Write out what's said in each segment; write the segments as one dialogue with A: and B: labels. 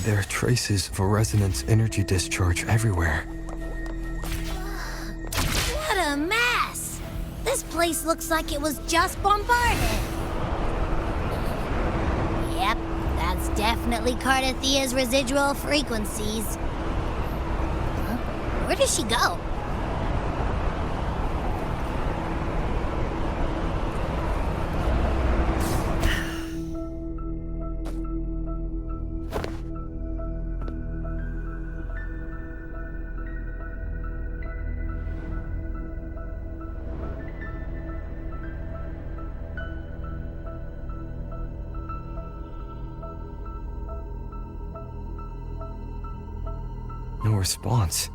A: There are traces of a resonance energy discharge everywhere.
B: What a mess! This place looks like it was just bombarded. Yep, that's definitely cartethia's residual frequencies. Huh? Where does she go?
A: No response.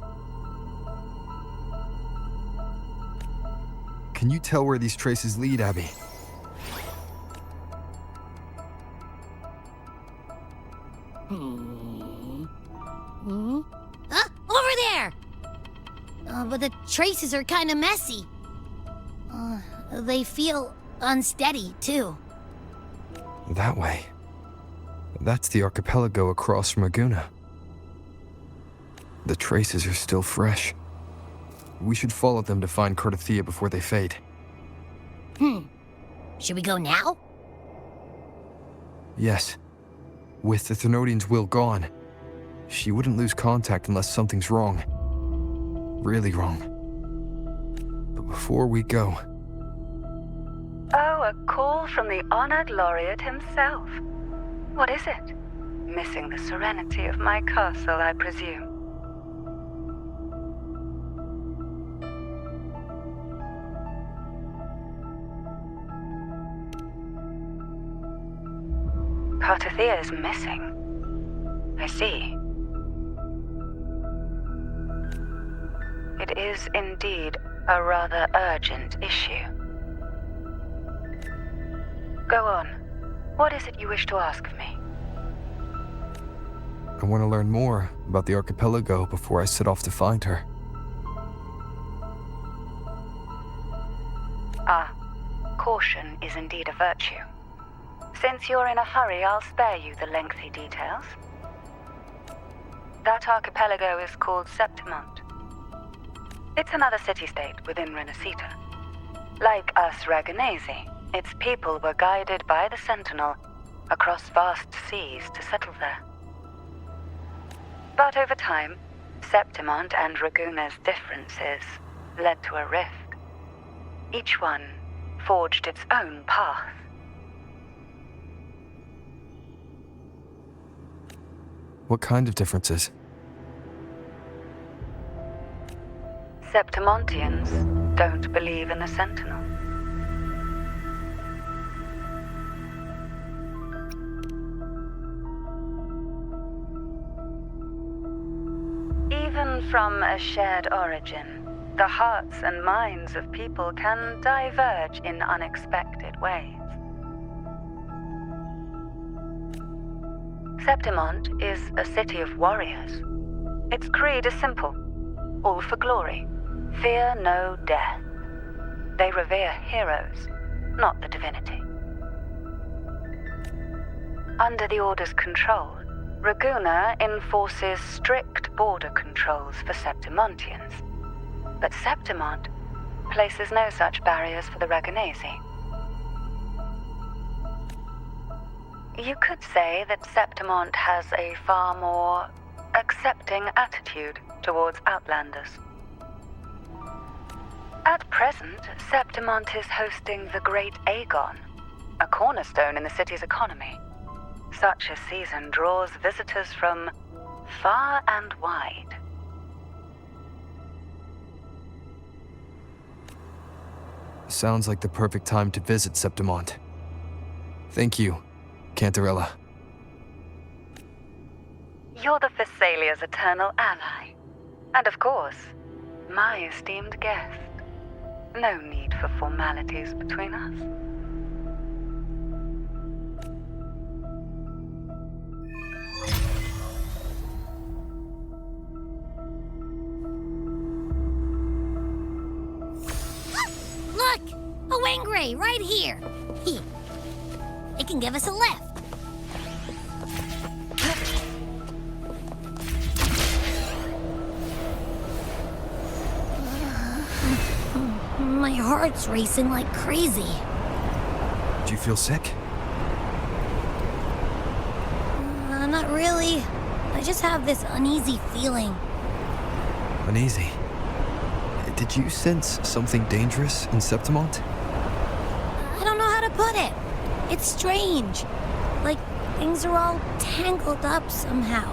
A: Can you tell where these traces lead, Abby?
B: Huh? Over there! But the traces are kind of messy. They feel unsteady, too.
A: That way. That's the archipelago across from Laguna. The traces are still fresh. We should follow them to find Cartethyia before they fade.
B: Should we go now?
A: Yes. With the Thernoidian's will gone, she wouldn't lose contact unless something's wrong. Really wrong. But before we go...
C: Oh, a call from the honored laureate himself. What is it? Missing the serenity of my castle, I presume. Cartethyia is missing. I see. It is indeed a rather urgent issue. Go on. What is it you wish to ask of me?
A: I want to learn more about the archipelago before I set off to find her.
C: Caution is indeed a virtue. Since you're in a hurry, I'll spare you the lengthy details. That archipelago is called Septimont. It's another city-state within Renacita. Like us Raganese, its people were guided by the Sentinel across vast seas to settle there. But over time, Septimont and Raguna's differences led to a rift. Each one forged its own path.
A: What kind of differences?
C: Septimontians don't believe in the Sentinel. Even from a shared origin, the hearts and minds of people can diverge in unexpected ways. Septimont is a city of warriors. Its creed is simple: all for glory, fear no death. They revere heroes, not the divinity. Under the Order's control, Raguna enforces strict border controls for Septimontians, but Septimont places no such barriers for the Raganese. You could say that Septimont has a far more accepting attitude towards outlanders. At present, Septimont is hosting the Great Aegon, a cornerstone in the city's economy. Such a season draws visitors from far and wide.
A: Sounds like the perfect time to visit Septimont. Thank you, Cantarella.
C: You're the Thessalia's eternal ally. And of course, my esteemed guest. No need for formalities between us.
B: Look! A wingray right here! It can give us a lift. my heart's racing like crazy.
A: Do you feel sick?
B: Not really. I just have this uneasy feeling.
A: Uneasy? Did you sense something dangerous in Septimont?
B: I don't know how to put it. It's strange. Like things are all tangled up somehow.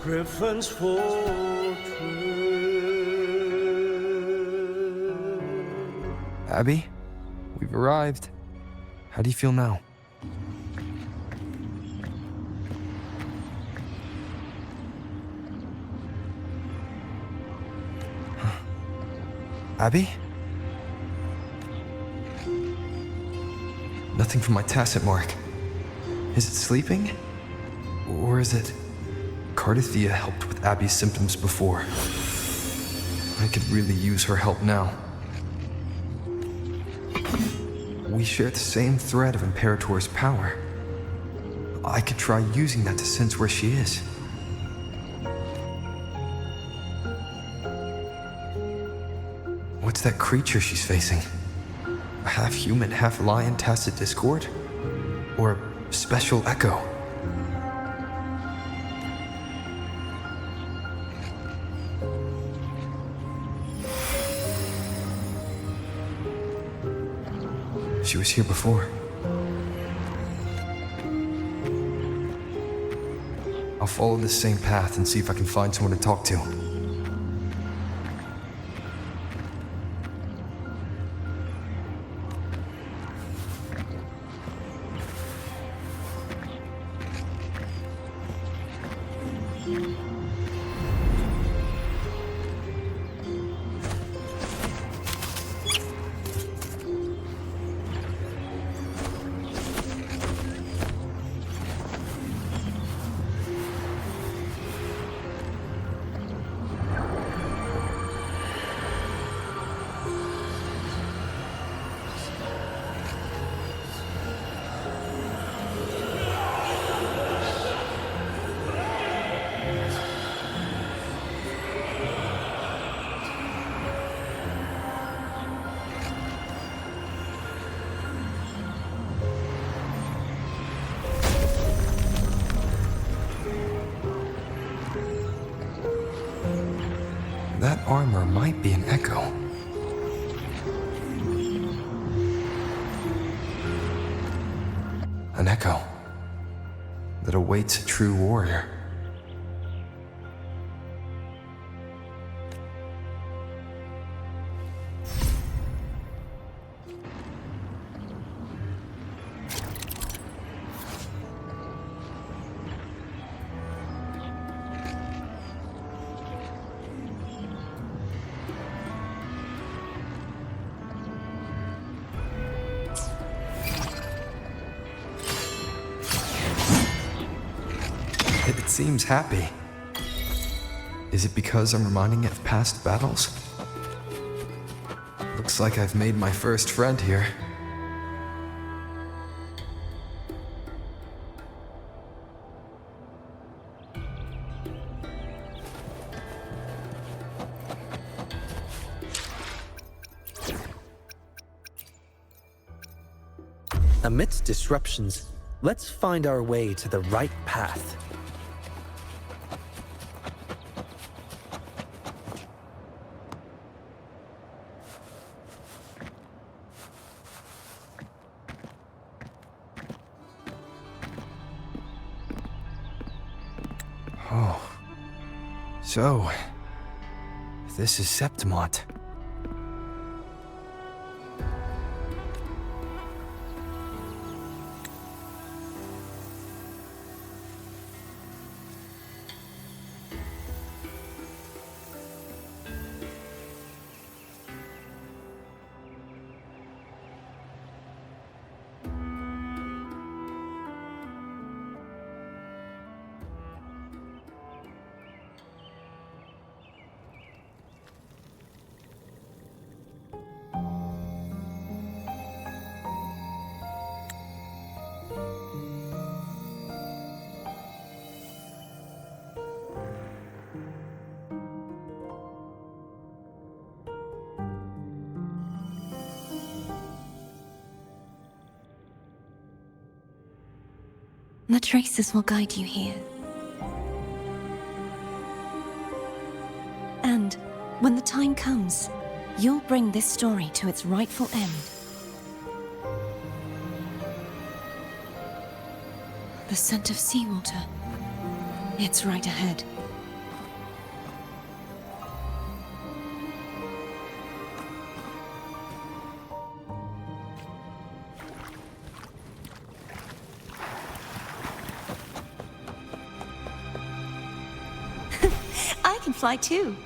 D: Griffin's fortress.
A: Abby, we've arrived. How do you feel now? Abby? Nothing from my tacit mark. Is it sleeping? Or is it... Cartethyia helped with Abby's symptoms before. I could really use her help now. We share the same thread of Imperator's power. I could try using that to sense where she is. What's that creature she's facing? A half-human, half-lion tacit discord? Or a special echo? She was here before. I'll follow this same path and see if I can find someone to talk to. That armor might be an echo. An echo that awaits a true warrior. It seems happy. Is it because I'm reminding it of past battles? Looks like I've made my first friend here.
D: Amidst disruptions, let's find our way to the right path.
A: Oh. So, this is Septimont.
E: The traces will guide you here. And when the time comes, you'll bring this story to its rightful end. The scent of seawater. It's right ahead. I can fly too.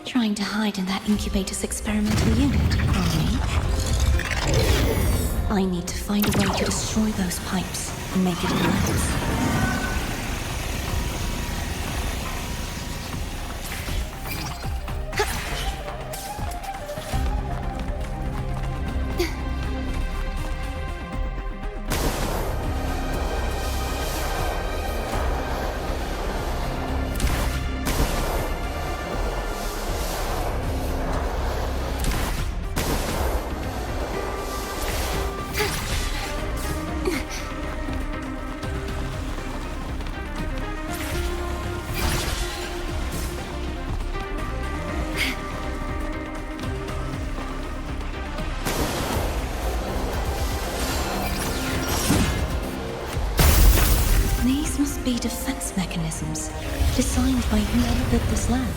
E: Trying to hide in that incubator's experimental unit, are we? I need to find a way to destroy those pipes and make it collapse. These must be defense mechanisms designed by whoever built this lab.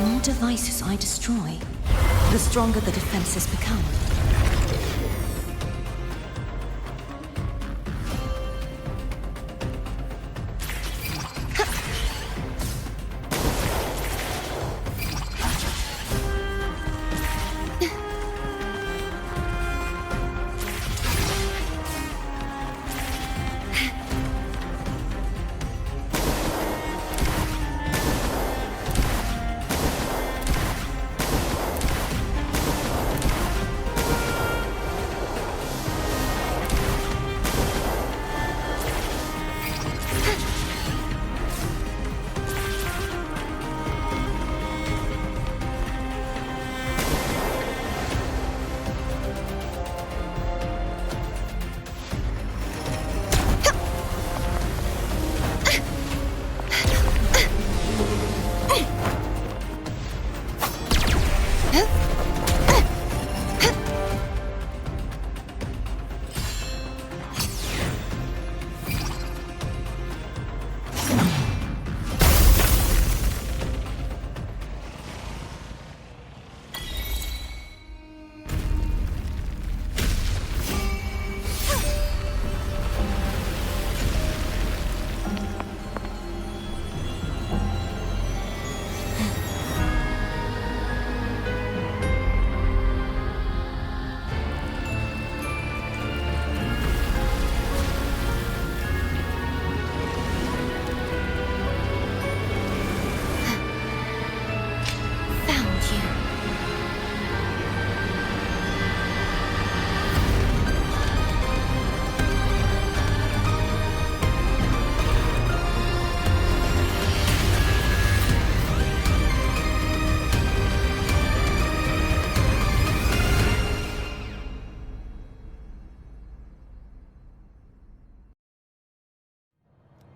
E: The more devices I destroy, the stronger the defenses become.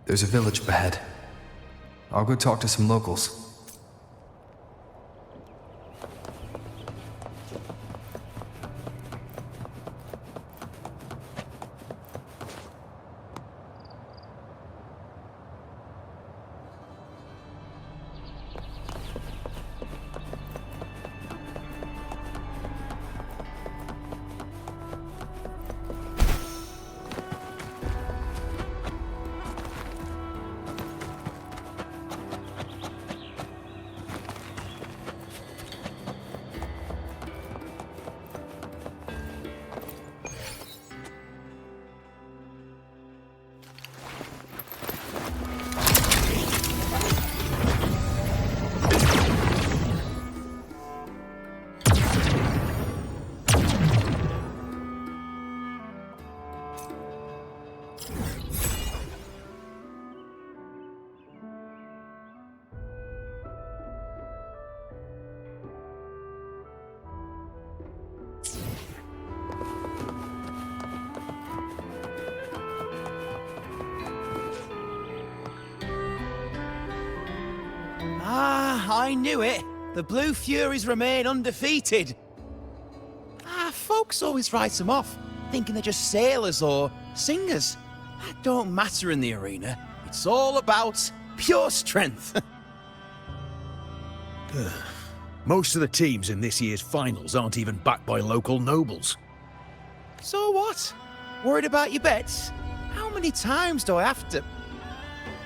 A: There's a village up ahead. I'll go talk to some locals.
F: I knew it. The Blue Furies remain undefeated. Folks always write them off, thinking they're just sailors or singers. That don't matter in the arena. It's all about pure strength.
G: Most of the teams in this year's finals aren't even backed by local nobles.
F: So what? Worried about your bets? How many times do I have to...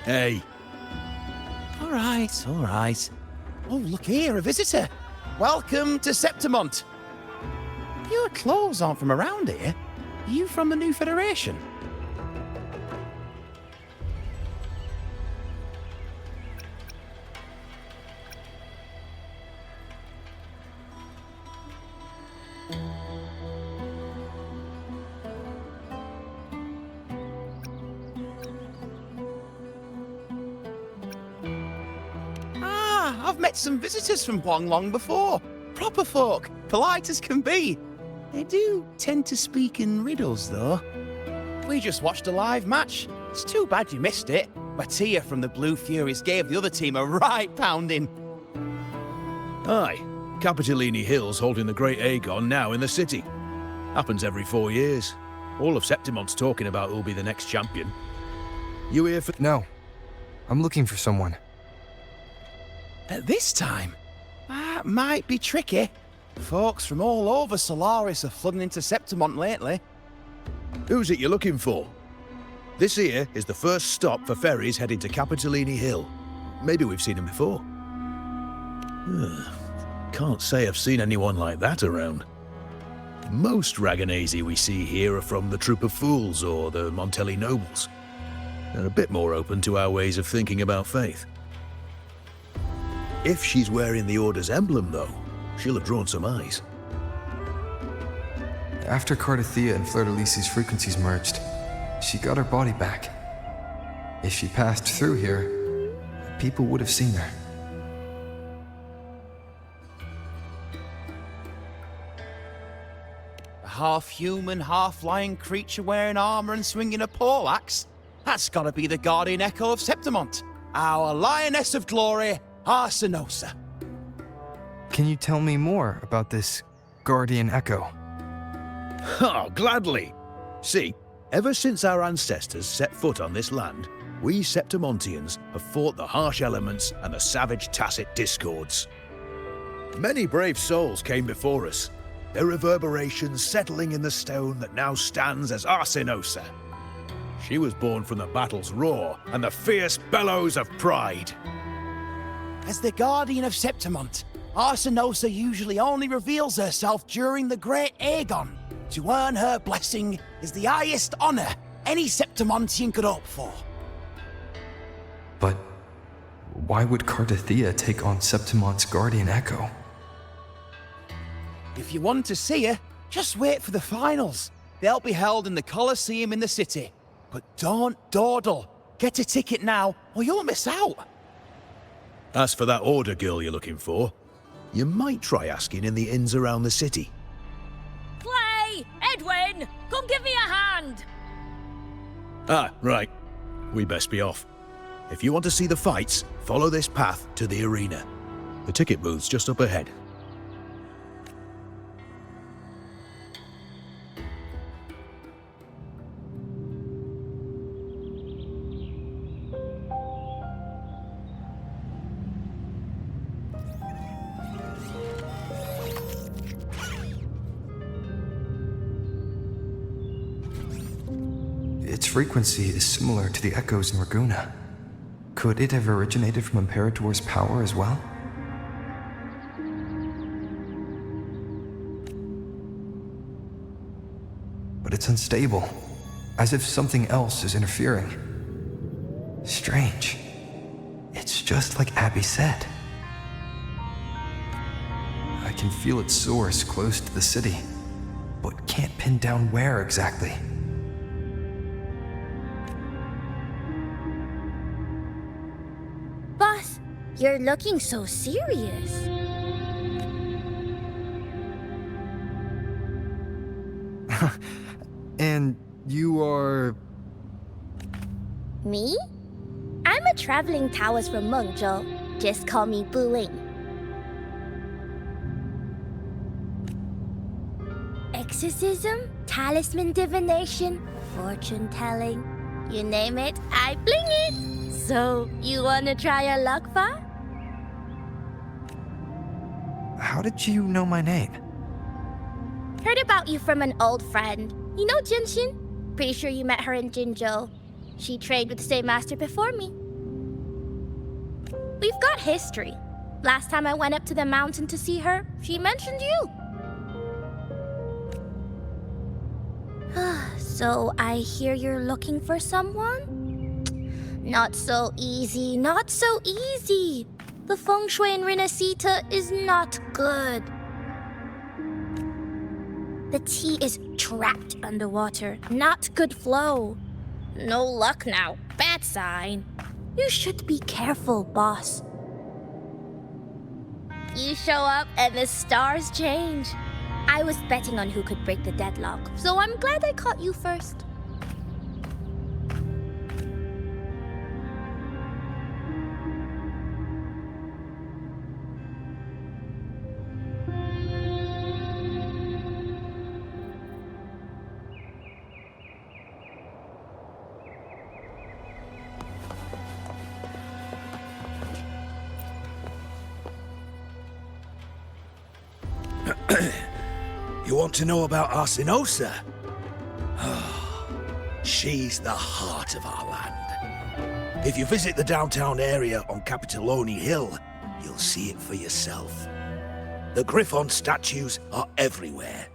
G: Hey,
F: All right, all right. Oh, look here, a visitor. Welcome to Septimont. Your clothes aren't from around here. Are you from the New Federation? I've met some visitors from Huanglong before. Proper folk, polite as can be. They do tend to speak in riddles, though. We just watched a live match. It's too bad you missed it. Mattia from the Blue Furies gave the other team a right pounding.
G: aye. Capitolini Hill's holding the Great Aegon now in the city. Happens every 4 years. All of Septimont's talking about who'll be the next champion. You here for...
A: No. I'm looking for someone.
F: At this time? That might be tricky. Folks from all over Solaris are flooding into Septimont lately.
G: Who's it you're looking for? This here is the first stop for ferries heading to Capitolini Hill. Maybe we've seen him before. Can't say I've seen anyone like that around. Most Raganesi we see here are from the Troop of Fools or the Montelli Nobles. They're a bit more open to our ways of thinking about faith. If she's wearing the Order's emblem, though, she'll have drawn some eyes.
A: After cartethyia and fleur-de-lis's frequencies merged, she got her body back. If she passed through here, people would have seen her.
F: A half-human, half-lion creature wearing armor and swinging a poleaxe? That's gotta be the Guardian Echo of Septimont. Our Lioness of Glory, Arsinosa.
A: Can you tell me more about this Guardian Echo?
G: Oh, gladly! See, ever since our ancestors set foot on this land, we Septimontians have fought the harsh elements and the savage tacit discords. Many brave souls came before us, their reverberations settling in the stone that now stands as Arsinosa. She was born from the battle's roar and the fierce bellows of pride.
F: As the Guardian of Septimont, Arsinosa usually only reveals herself during the Great Aegon. To earn her blessing is the highest honor any Septimontian could hope for.
A: But why would cartethyia take on Septimont's Guardian Echo?
F: If you want to see her, just wait for the finals. They'll be held in the Colosseum in the city. But don't dawdle. Get a ticket now, or you'll miss out.
G: As for that Order girl you're looking for, you might try asking in the inns around the city.
H: Clay! Edwin! Come give me a hand!
G: Ah, right. We best be off. If you want to see the fights, follow this path to the arena. The ticket booth's just up ahead.
A: Its frequency is similar to the echoes in Raguna. Could it have originated from Imperator's power as well? But it's unstable, as if something else is interfering. Strange. It's just like Abby said. I can feel its source close to the city, but can't pin down where exactly.
B: Boss, you're looking so serious.
A: And you are...
B: Me? I'm a traveling Taoist from Mengzhou. Just call me Buling. Exorcism, talisman divination, fortune telling. You name it, I bling it. So, you wanna try your luck, Fa?
A: How did you know my name?
B: Heard about you from an old friend. You know Jinshin? Pretty sure you met her in Jinzhou. She trained with the same master before me. We've got history. Last time I went up to the mountain to see her, she mentioned you. So I hear you're looking for someone? Not so easy, not so easy. The feng shui in Renacita is not good. The tea is trapped underwater, not good flow. No luck now, bad sign. You should be careful, boss. You show up and the stars change. I was betting on who could break the deadlock, so I'm glad I caught you first.
G: You want to know about Arsinosa? She's the heart of our land. If you visit the downtown area on Capitolone Hill, you'll see it for yourself. The Griffon statues are everywhere.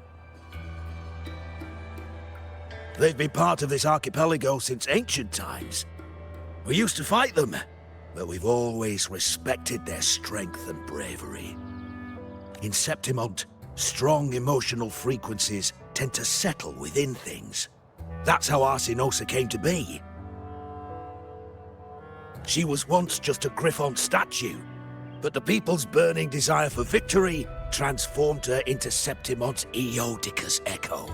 G: They've been part of this archipelago since ancient times. We used to fight them, but we've always respected their strength and bravery. In Septimont, strong emotional frequencies tend to settle within things. That's how Arsinosa came to be. She was once just a Griffon statue, but the people's burning desire for victory transformed her into Septimont's Eodica's echo.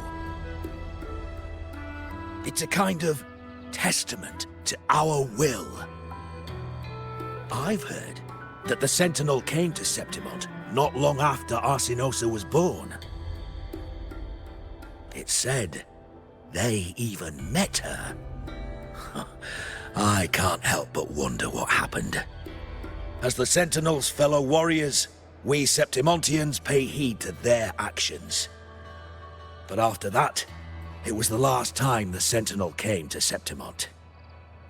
G: It's a kind of testament to our will. I've heard that the Sentinel came to Septimont not long after Arsinosa was born. It's said they even met her. I can't help but wonder what happened. As the Sentinel's fellow warriors, we Septimontians pay heed to their actions. But after that, it was the last time the Sentinel came to Septimont.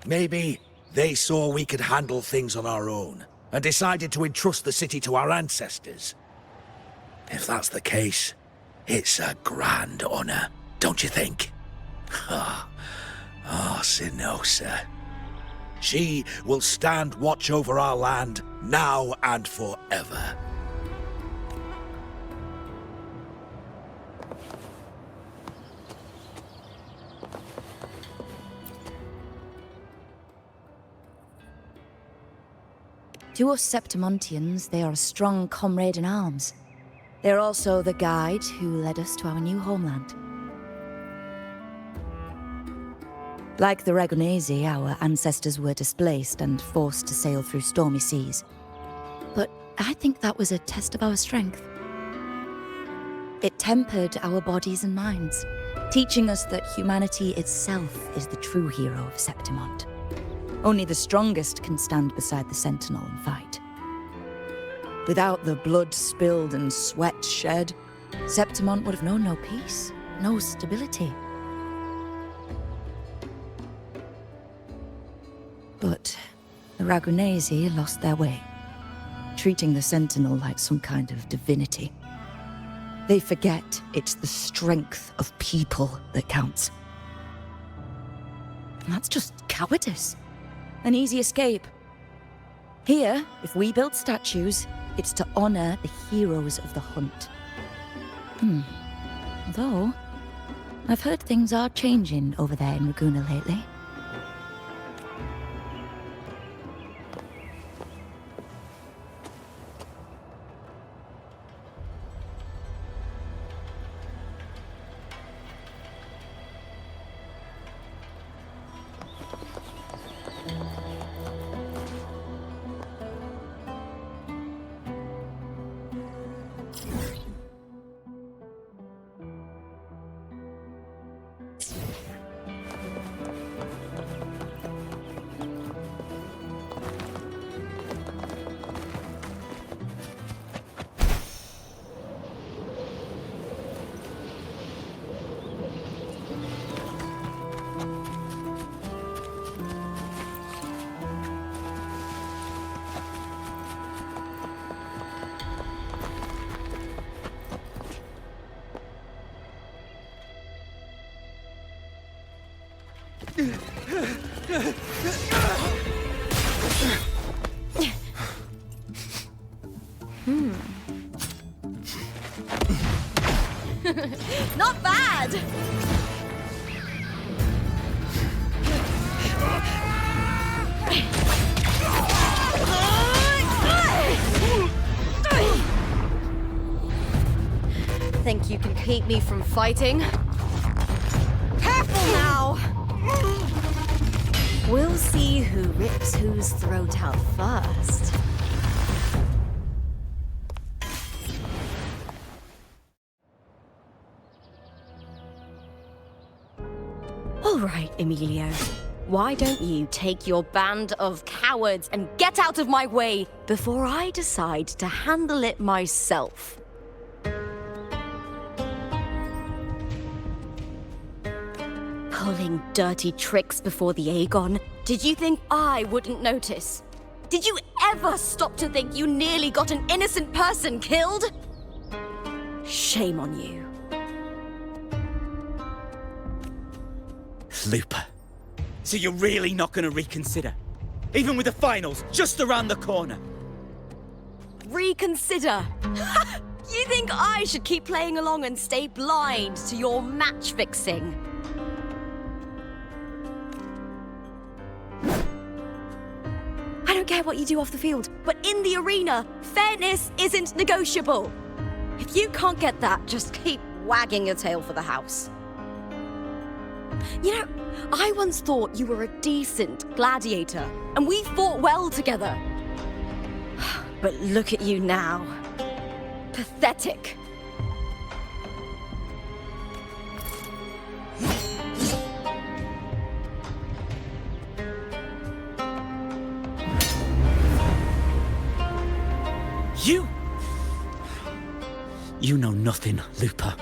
G: Maybe they saw we could handle things on our own, and decided to entrust the city to our ancestors. If that's the case, it's a grand honor, don't you think? Arsinosa. She will stand watch over our land now and forever.
E: To us Septimontians, they are a strong comrade in arms. They're also the guide who led us to our new homeland. Like the Ragonesi, our ancestors were displaced and forced to sail through stormy seas. But I think that was a test of our strength. It tempered our bodies and minds, teaching us that humanity itself is the true hero of Septimont. Only the strongest can stand beside the Sentinel and fight. Without the blood spilled and sweat shed, Septimont would have known no peace, no stability. But the Ragonesi lost their way, treating the Sentinel like some kind of divinity. They forget it's the strength of people that counts. And that's just cowardice. An easy escape. Here, if we build statues, it's to honor the heroes of the hunt. Though, I've heard things are changing over there in Raguna lately.
H: Not bad! Think you can keep me from fighting? Careful now! We'll see who rips whose throat out first. All right, Emilio. Why don't you take your band of cowards and get out of my way before I decide to handle it myself? Pulling dirty tricks before the Aegon? Did you think I wouldn't notice? Did you ever stop to think you nearly got an innocent person killed? Shame on you.
I: Looper. So you're really not going to reconsider? Even with the finals just around the corner?
H: Reconsider? You think I should keep playing along and stay blind to your match fixing? I don't care what you do off the field, but in the arena, fairness isn't negotiable. If you can't get that, just keep wagging your tail for the house. You know, I once thought you were a decent gladiator, and we fought well together. But look at you now. Pathetic.
I: You know nothing, Looper.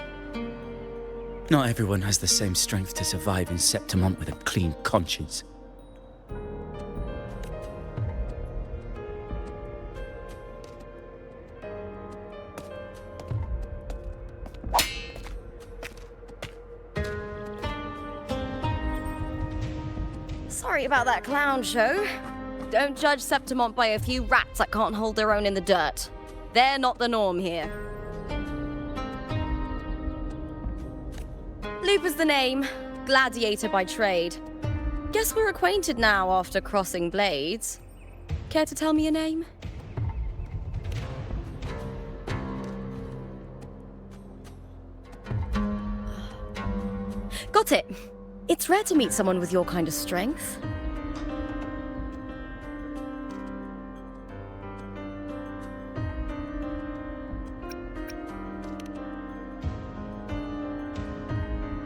I: Not everyone has the same strength to survive in Septimont with a clean conscience.
H: Sorry about that clown show. Don't judge Septimont by a few rats that can't hold their own in the dirt. They're not the norm here. Looper's the name, gladiator by trade. Guess we're acquainted now after crossing blades. Care to tell me your name? Got it. It's rare to meet someone with your kind of strength.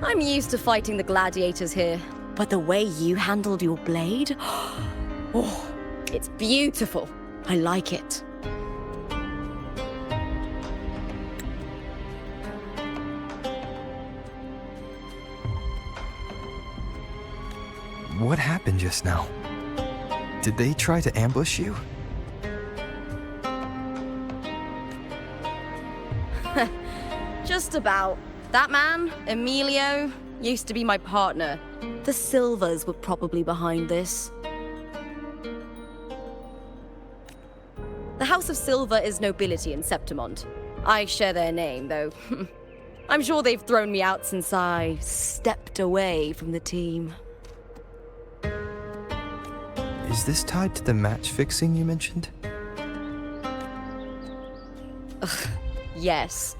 H: I'm used to fighting the gladiators here, but the way you handled your blade, oh, it's beautiful. I like it.
A: What happened just now? Did they try to ambush you?
H: Just about. That man, Emilio, used to be my partner. The Silvers were probably behind this. The House of Silver is nobility in Septimont. I share their name, though. I'm sure they've thrown me out since I stepped away from the team.
A: Is this tied to the match fixing you mentioned?
H: Yes.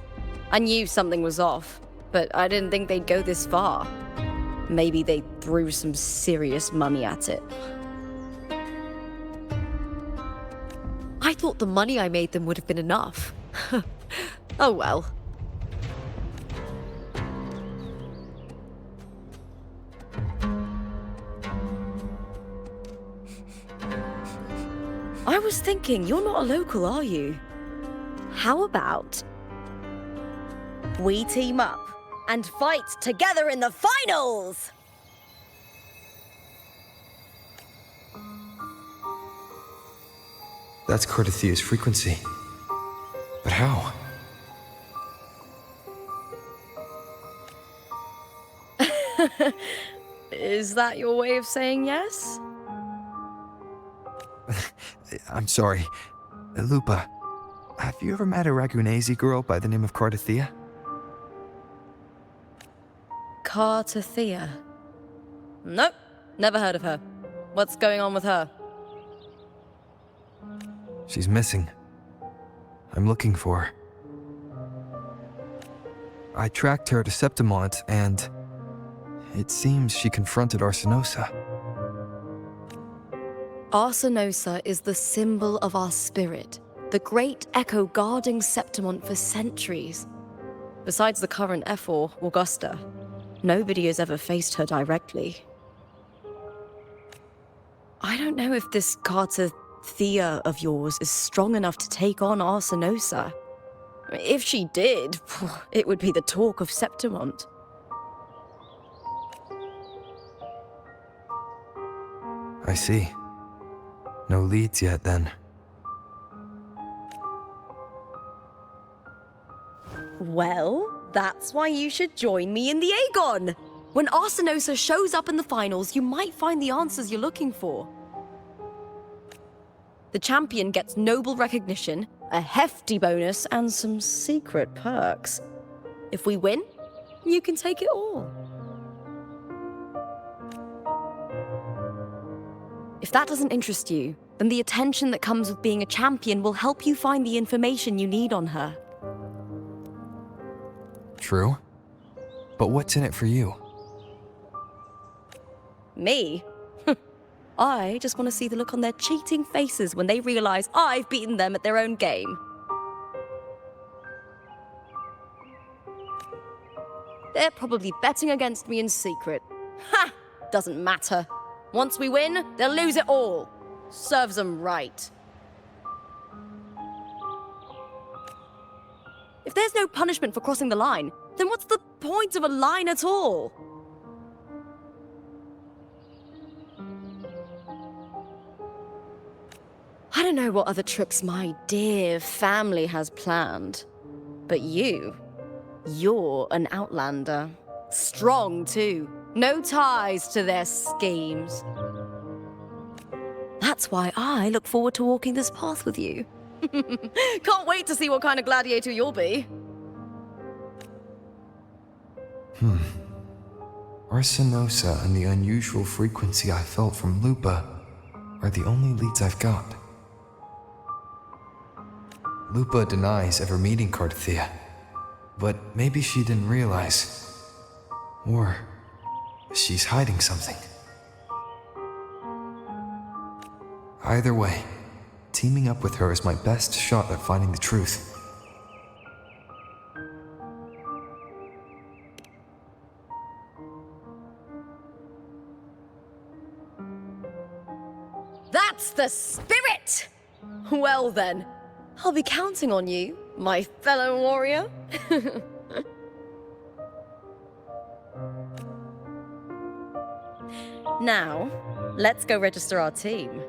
H: I knew something was off, but I didn't think they'd go this far. Maybe they threw some serious money at it.
J: I thought the money I made them would have been enough. Oh well.
H: I was thinking, you're not a local, are you? How about we team up and fight together in the finals?
A: That's cartethia's frequency. But how?
H: Is that your way of saying yes?
A: I'm sorry. Lupa, have you ever met a Ragunese girl by the name of Cartethyia?
H: Cartethyia? Nope, never heard of her. What's going on with her?
A: She's missing. I'm looking for her. I tracked her to Septimont, and it seems she confronted Arsenosa.
H: Arsenosa is the symbol of our spirit, the great echo guarding Septimont for centuries. Besides the current Ephor, Augusta, nobody has ever faced her directly. I don't know if this cartethyia of yours is strong enough to take on Arsenosa. If she did, it would be the talk of Septimont.
A: I see. No leads yet, then.
H: Well, that's why you should join me in the Aegon! When Arsenosa shows up in the finals, you might find the answers you're looking for. The champion gets noble recognition, a hefty bonus, and some secret perks. If we win, you can take it all. If that doesn't interest you, then the attention that comes with being a champion will help you find the information you need on her.
A: True. But what's in it for you?
H: Me? I just want to see the look on their cheating faces when they realize I've beaten them at their own game. They're probably betting against me in secret. Ha! Doesn't matter. Once we win, they'll lose it all. Serves them right. If there's no punishment for crossing the line, then what's the point of a line at all? I don't know what other tricks my dear family has planned, but you're an outlander. Strong, too. No ties to their schemes. That's why I look forward to walking this path with you. Can't wait to see what kind of gladiator you'll be.
A: Arsenosa and the unusual frequency I felt from Lupa are the only leads I've got. Lupa denies ever meeting Cartethyia, but maybe she didn't realize. Or She's hiding something. Either way, teaming up with her is my best shot at finding the truth.
J: That's the spirit! Well then, I'll be counting on you, my fellow warrior. Now, let's go register our team.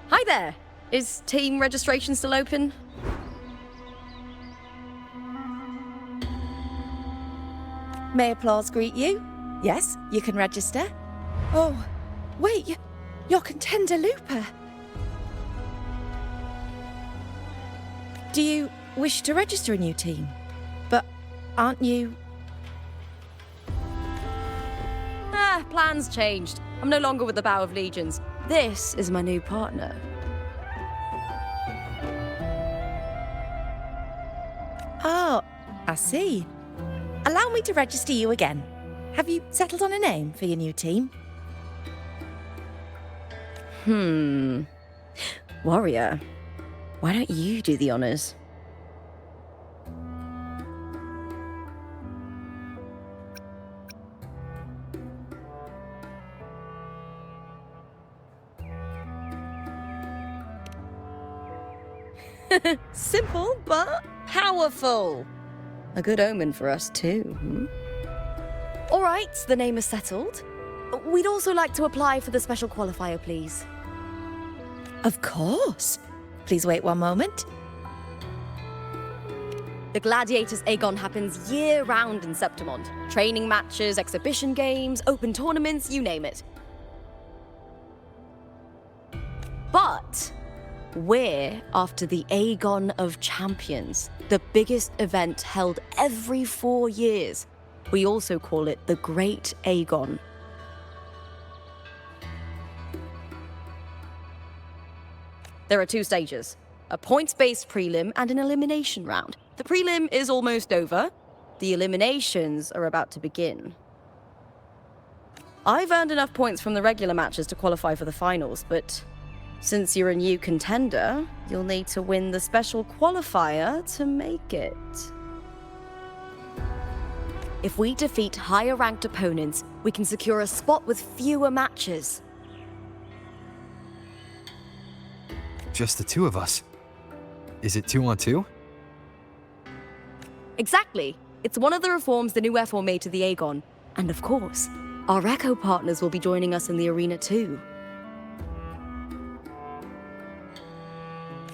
J: Hi there! Is team registration still open?
H: May applause greet you? Yes, you can register. Oh, wait, you're Contender Looper. Do you wish to register a new team? But aren't you...
J: Plans changed. I'm no longer with the Bow of Legions. This is my new partner.
H: Oh, I see. Allow me to register you again. Have you settled on a name for your new team?
J: Warrior, why don't you do the honors? Simple, but powerful. A good omen for us too, All right, the name is settled. We'd also like to apply for the special qualifier, please.
H: Of course. Please wait one moment.
J: The Gladiators Aegon happens year-round in Septimont. Training matches, exhibition games, open tournaments, you name it. But we're after the Aegon of Champions, the biggest event held every 4 years. We also call it the Great Aegon. There are 2 stages, a points-based prelim and an elimination round. The prelim is almost over. The eliminations are about to begin. I've earned enough points from the regular matches to qualify for the finals, but since you're a new contender, you'll need to win the special qualifier to make it. If we defeat higher-ranked opponents, we can secure a spot with fewer matches.
A: Just the 2 of us. Is it 2-on-2?
J: Exactly. It's one of the reforms the new F4 made to the Aegon. And of course, our Echo partners will be joining us in the arena too.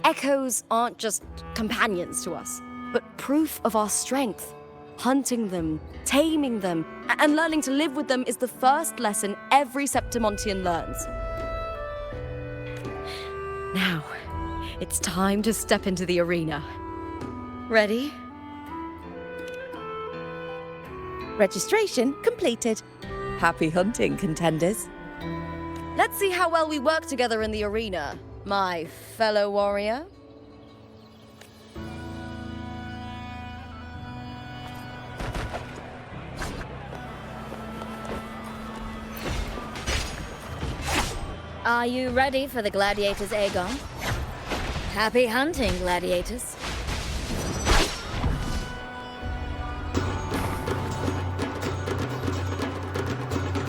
J: Echoes aren't just companions to us, but proof of our strength. Hunting them, taming them, and learning to live with them is the first lesson every Septimontian learns. Now, it's time to step into the arena. Ready?
H: Registration completed. Happy hunting, contenders.
J: Let's see how well we work together in the arena, my fellow warrior.
B: Are you ready for the Gladiators Aegon? Happy hunting, Gladiators.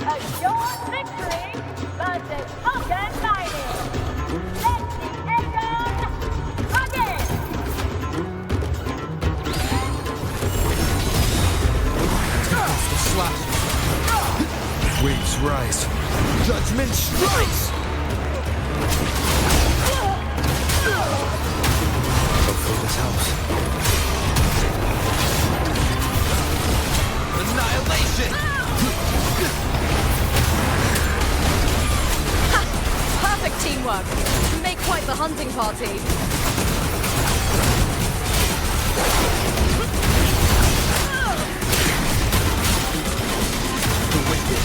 K: Assured victory versus Hogan Fighting. Let's the Aegon again!
A: Waves rise. Judgment strikes! A go this house.
F: Annihilation!
J: Perfect teamwork. You make quite the hunting party.
A: The wicked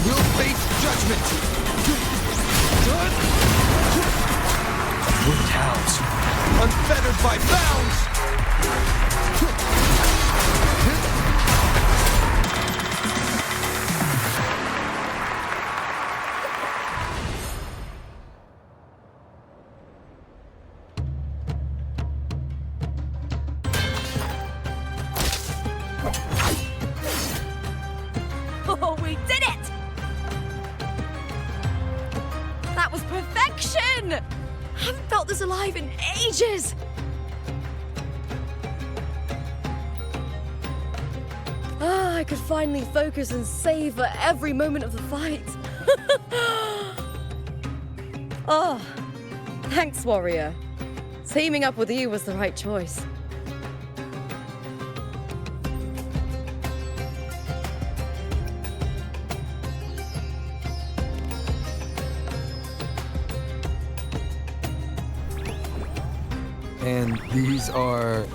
A: will face judgment. Winged hounds, unfettered by bounds.
J: Oh, we did it! That was perfection! I haven't felt this alive in ages! I could finally focus and savor every moment of the fight. Oh, thanks, warrior. Teaming up with you was the right choice.
A: And these are...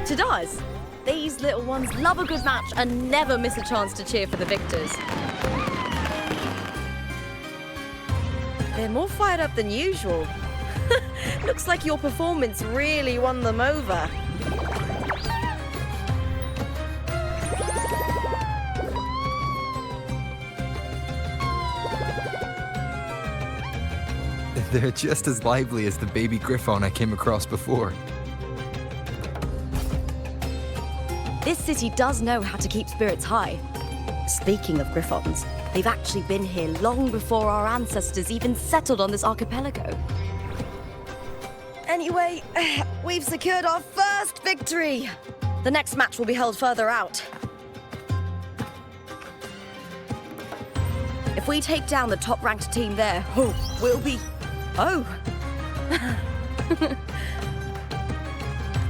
J: Tadars, these little ones love a good match and never miss a chance to cheer for the victors. They're more fired up than usual. Looks like your performance really won them over.
A: They're just as lively as the baby griffon I came across before.
J: This city does know how to keep spirits high. Speaking of griffons, they've actually been here long before our ancestors even settled on this archipelago. Anyway, we've secured our first victory. The next match will be held further out. If we take down the top-ranked team there, we'll be... Oh!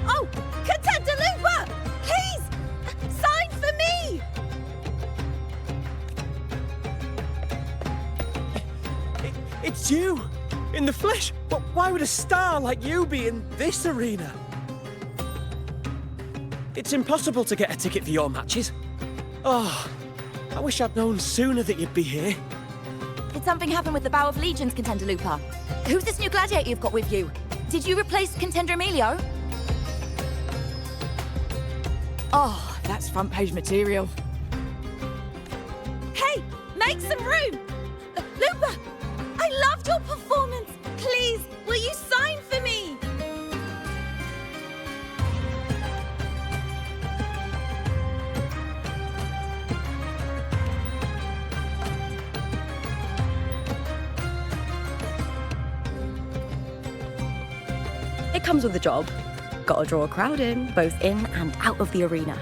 J: Oh! Contender Looper! Please! Sign for me!
L: It's you! In the flesh! But why would a star like you be in this arena? It's impossible to get a ticket for your matches. Oh, I wish I'd known sooner that you'd be here.
M: Did something happen with the Bow of Legions, Contender Looper? Who's this new gladiator you've got with you? Did you replace Contender Emilio? Oh, that's front page material.
H: Hey, make some room! Looper, I loved your performance. Please, will you sign for me?
J: It comes with the job. Gotta draw a crowd in, both in and out of the arena.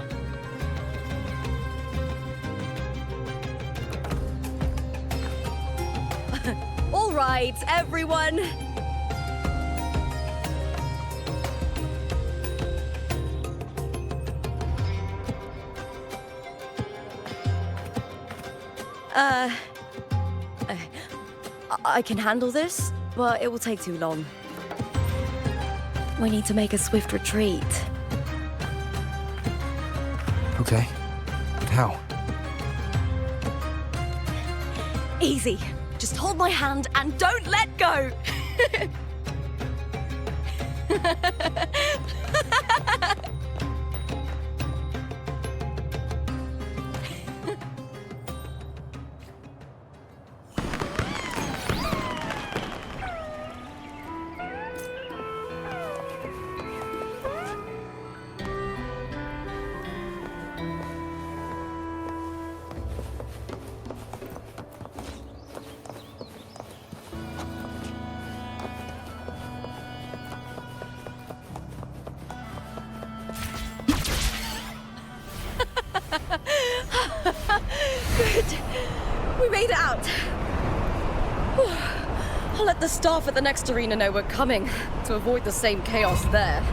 J: All right, everyone. I can handle this, but it will take too long. We need to make a swift retreat.
A: Okay. But how?
J: Easy. Just hold my hand and don't let go. Good. We made it out. I'll let the staff at the next arena know we're coming to avoid the same chaos there.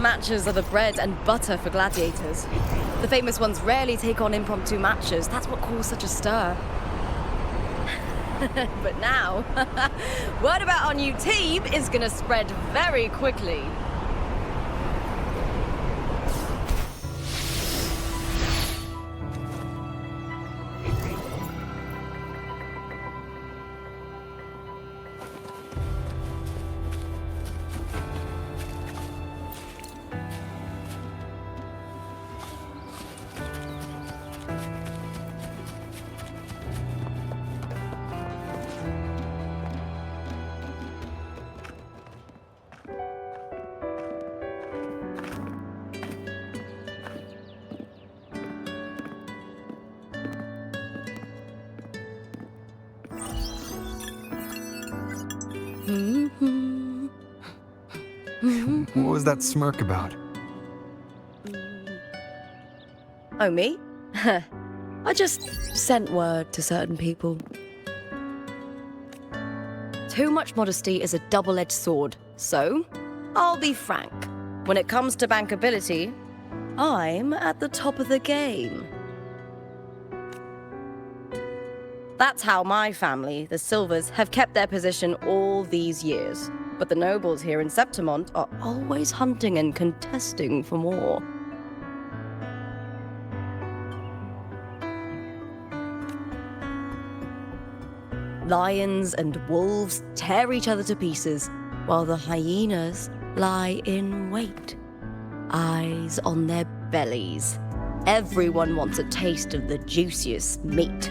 J: Matches are the bread and butter for gladiators. The famous ones rarely take on impromptu matches. That's what caused such a stir. But now, word about our new team is gonna spread very quickly.
A: What was that smirk about?
J: Oh, me? I just sent word to certain people. Too much modesty is a double-edged sword, so I'll be frank. When it comes to bankability, I'm at the top of the game. That's how my family, the Silvers, have kept their position all these years. But the nobles here in Septimont are always hunting and contesting for more. Lions and wolves tear each other to pieces, while the hyenas lie in wait, eyes on their bellies. Everyone wants a taste of the juiciest meat.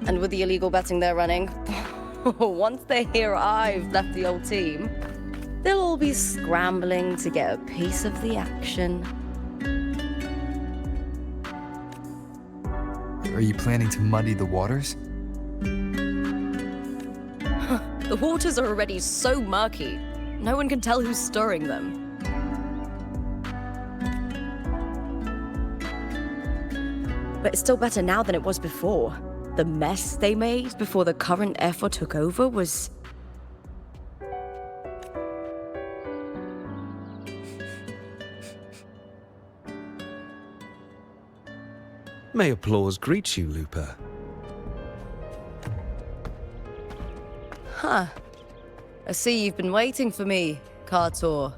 J: And with the illegal betting they're running, once they hear I've left the old team, they'll all be scrambling to get a piece of the action.
A: Are you planning to muddy the waters?
J: The waters are already so murky, no one can tell who's stirring them. But it's still better now than it was before. The mess they made before the current effort took over was...
N: May applause greet you, Lupa.
J: Huh. I see you've been waiting for me, Cartor.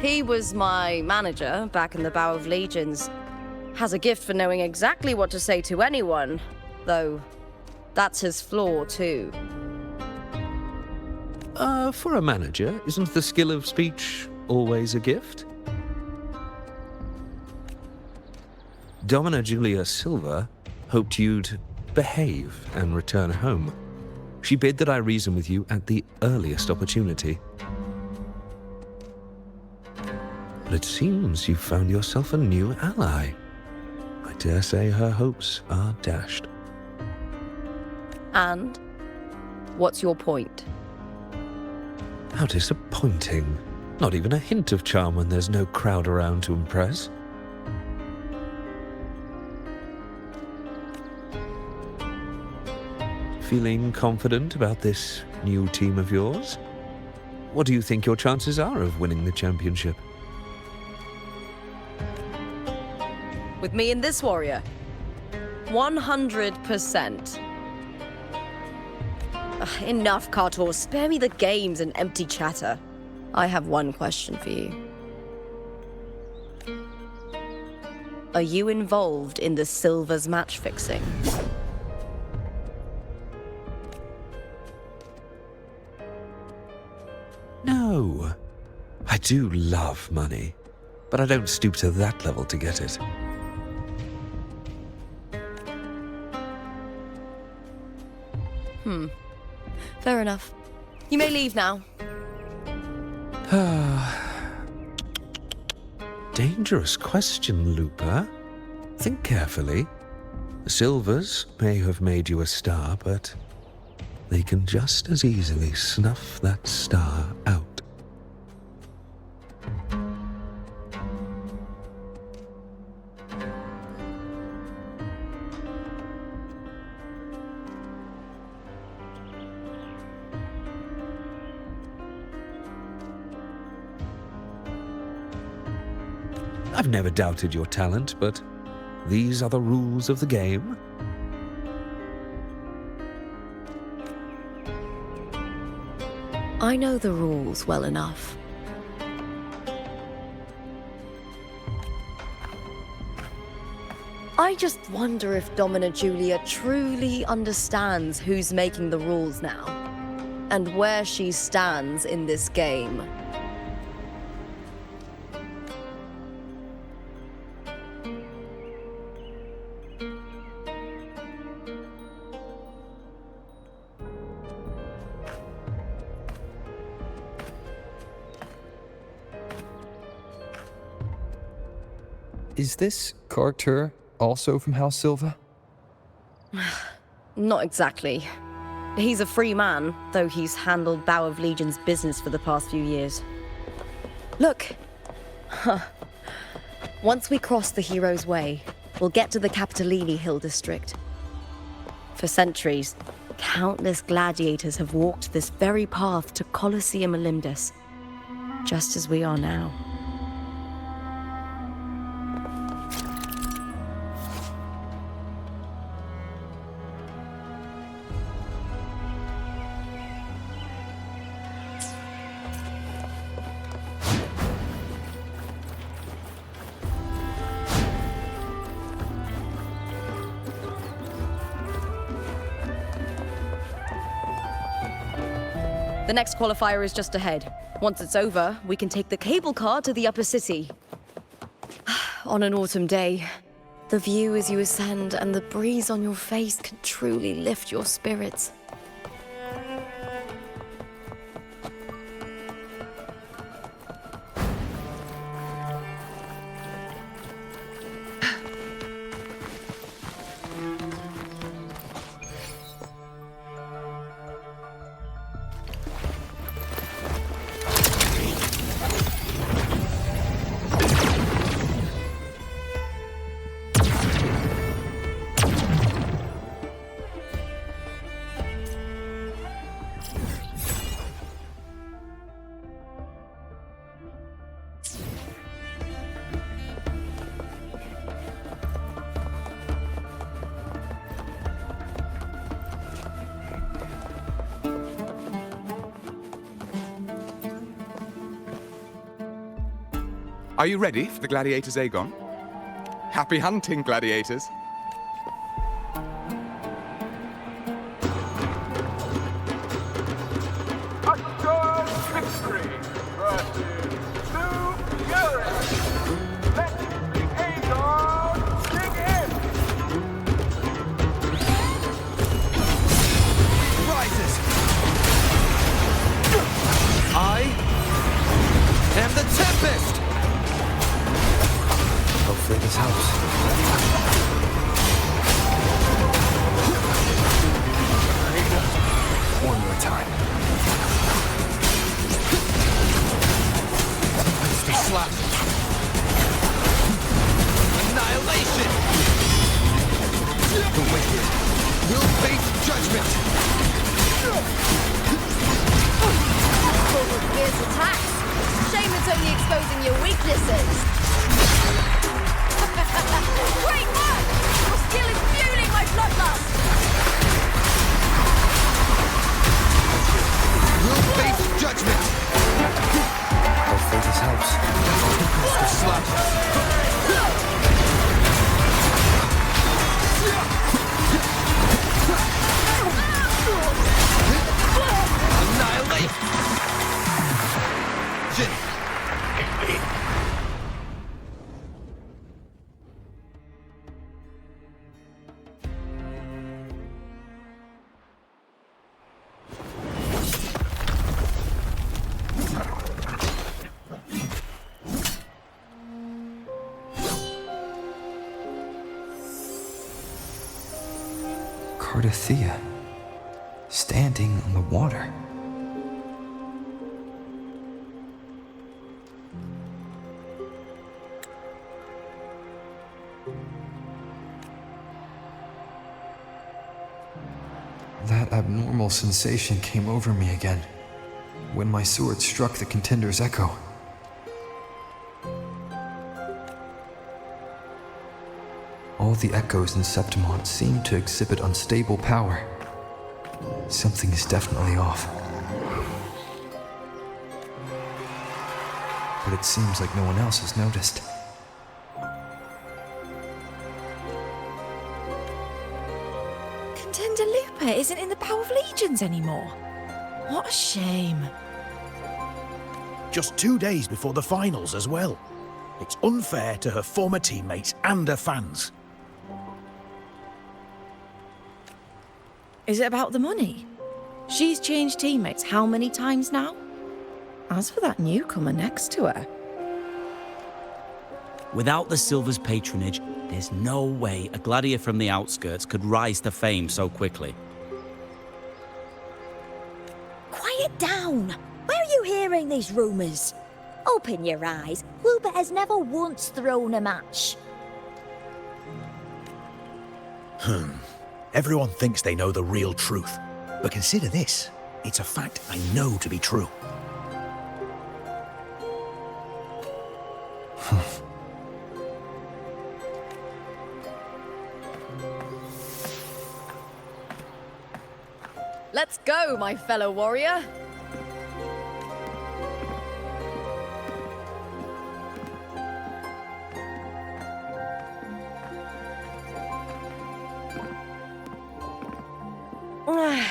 J: He was my manager back in the Bow of Legions. Has a gift for knowing exactly what to say to anyone, though that's his flaw too.
N: For a manager, isn't the skill of speech always a gift? Domina Julia Silva hoped you'd behave and return home. She bid that I reason with you at the earliest opportunity. But it seems you've found yourself a new ally. I dare say her hopes are dashed.
J: And? What's your point?
N: How disappointing. Not even a hint of charm when there's no crowd around to impress. Feeling confident about this new team of yours? What do you think your chances are of winning the championship?
J: With me and this warrior? 100%. Enough, Cartor. Spare me the games and empty chatter. I have one question for you. Are you involved in the Silver's match fixing?
N: No. I do love money, but I don't stoop to that level to get it.
J: Fair enough. You may leave now.
N: Dangerous question, Lupa. Think carefully. The Silvers may have made you a star, but they can just as easily snuff that star out. I've never doubted your talent, but these are the rules of the game.
J: I know the rules well enough. I just wonder if Domina Julia truly understands who's making the rules now, and where she stands in this game.
A: Is this cartethyia also from House Silva?
J: Not exactly. He's a free man, though he's handled Bow of Legion's business for the past few years. Look! Once we cross the Hero's Way, we'll get to the Capitolini Hill district. For centuries, countless gladiators have walked this very path to Colosseum Olympus, just as we are now. The next qualifier is just ahead. Once it's over, we can take the cable car to the upper city. On an autumn day, the view as you ascend and the breeze on your face can truly lift your spirits.
O: Are you ready for the gladiators, Aegon? Happy hunting, gladiators.
A: Hopefully this helps. One more time. Let's slap. Annihilation! The wicked will face judgment!
B: Full of fierce attacks. Shame it's only exposing your weaknesses. Great work! Your skill is fueling my bloodlust!
A: We'll face judgment! Hopefully this helps. Let's slap. Annihilate! Cartethyia, standing on the water. That abnormal sensation came over me again, when my sword struck the contender's echo. All the echoes in Septimont seem to exhibit unstable power. Something is definitely off. But it seems like no one else has noticed.
P: Contender Lupa isn't in the Bow of Legions anymore. What a shame.
G: Just 2 days before the finals as well. It's unfair to her former teammates and her fans.
P: Is it about the money? She's changed teammates how many times now? As for that newcomer next to her...
I: Without the Silver's patronage, there's no way a gladiator from the outskirts could rise to fame so quickly.
B: Quiet down! Where are you hearing these rumours? Open your eyes. Lupa has never once thrown a match.
G: Everyone thinks they know the real truth. But consider this. It's a fact I know to be true.
J: Let's go, my fellow warrior.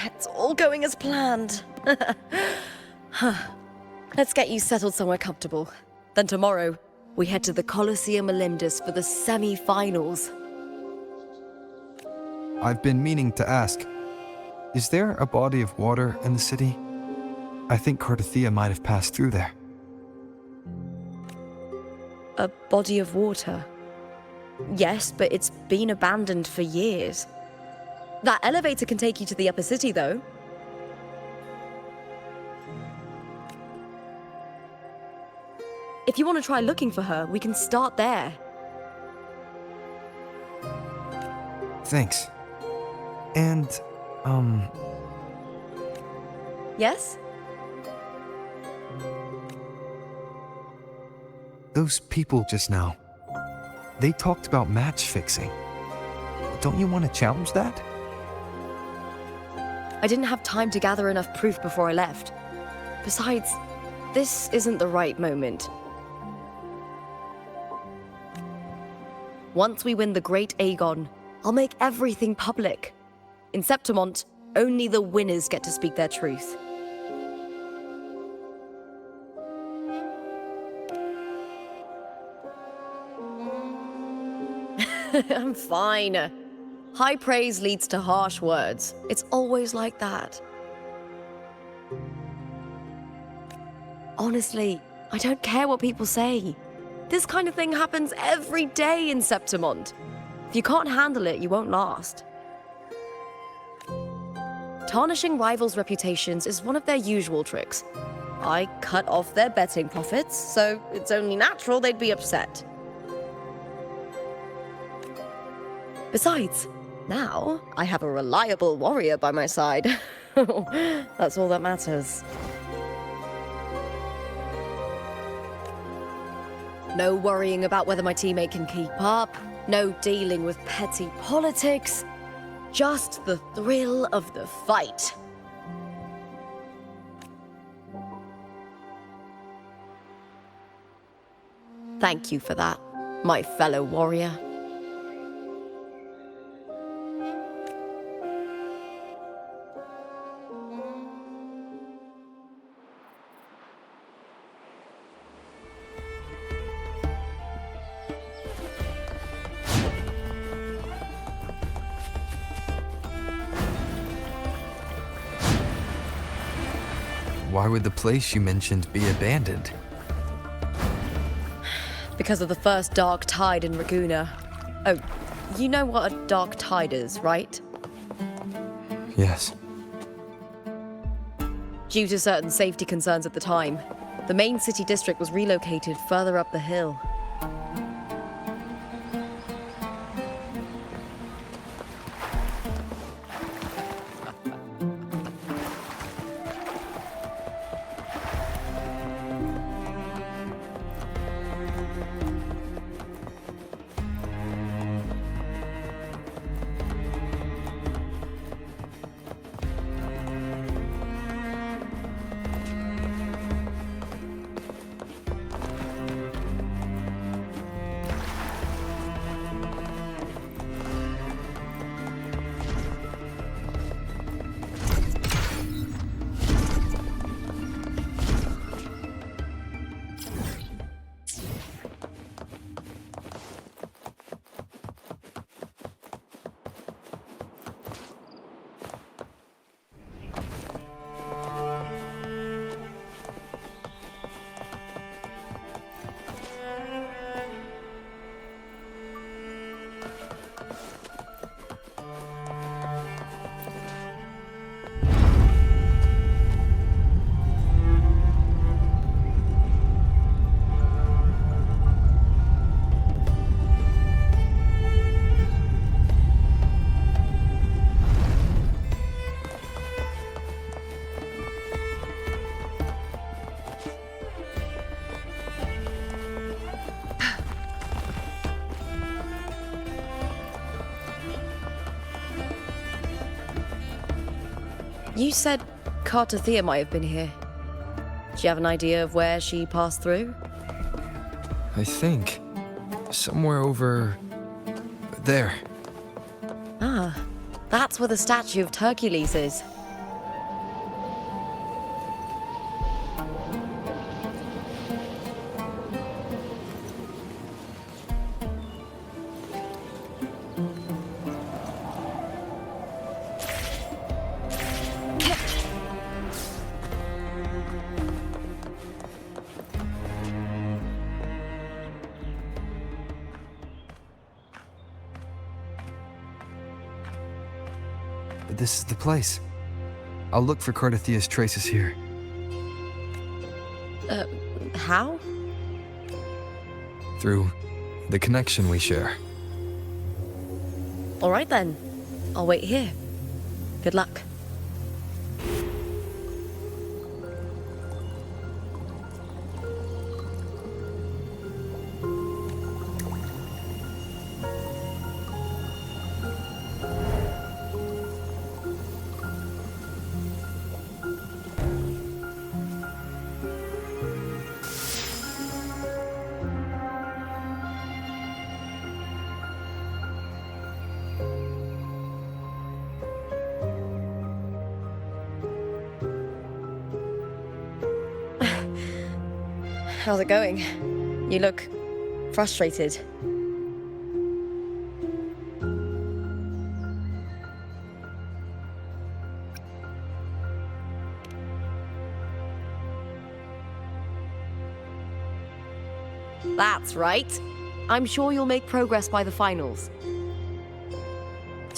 J: It's all going as planned. Let's get you settled somewhere comfortable. Then tomorrow, we head to the Colosseum Olymdus for the semi-finals.
A: I've been meaning to ask, is there a body of water in the city? I think cartethyia might have passed through there.
J: A body of water? Yes, but it's been abandoned for years. That elevator can take you to the upper city, though. If you want to try looking for her, we can start there.
A: Thanks. And,
J: Yes?
A: those people just now, they talked about match fixing. Don't you want to challenge that?
J: I didn't have time to gather enough proof before I left. Besides, this isn't the right moment. Once we win the Great Aegon, I'll make everything public. In Septimont, only the winners get to speak their truth. I'm fine. High praise leads to harsh words. It's always like that. Honestly, I don't care what people say. This kind of thing happens every day in Septimont. If you can't handle it, you won't last. Tarnishing rivals' reputations is one of their usual tricks. I cut off their betting profits, so it's only natural they'd be upset. Besides, now I have a reliable warrior by my side. That's all that matters. No worrying about whether my teammate can keep up. No dealing with petty politics. Just the thrill of the fight. Thank you for that, my fellow warrior.
A: Why would the place you mentioned be abandoned?
J: Because of the first dark tide in Raguna. Oh, you know what a dark tide is, right?
A: Yes.
J: Due to certain safety concerns at the time, the main city district was relocated further up the hill. You said Cartethyia might have been here. Do you have an idea of where she passed through?
A: I think. Somewhere over... there.
J: Ah, that's where the statue of Hercules is.
A: This is the place. I'll look for Cartethia's traces here.
J: How?
A: Through the connection we share.
J: All right then. I'll wait here. Good luck. How's it going? You look frustrated. That's right. I'm sure you'll make progress by the finals.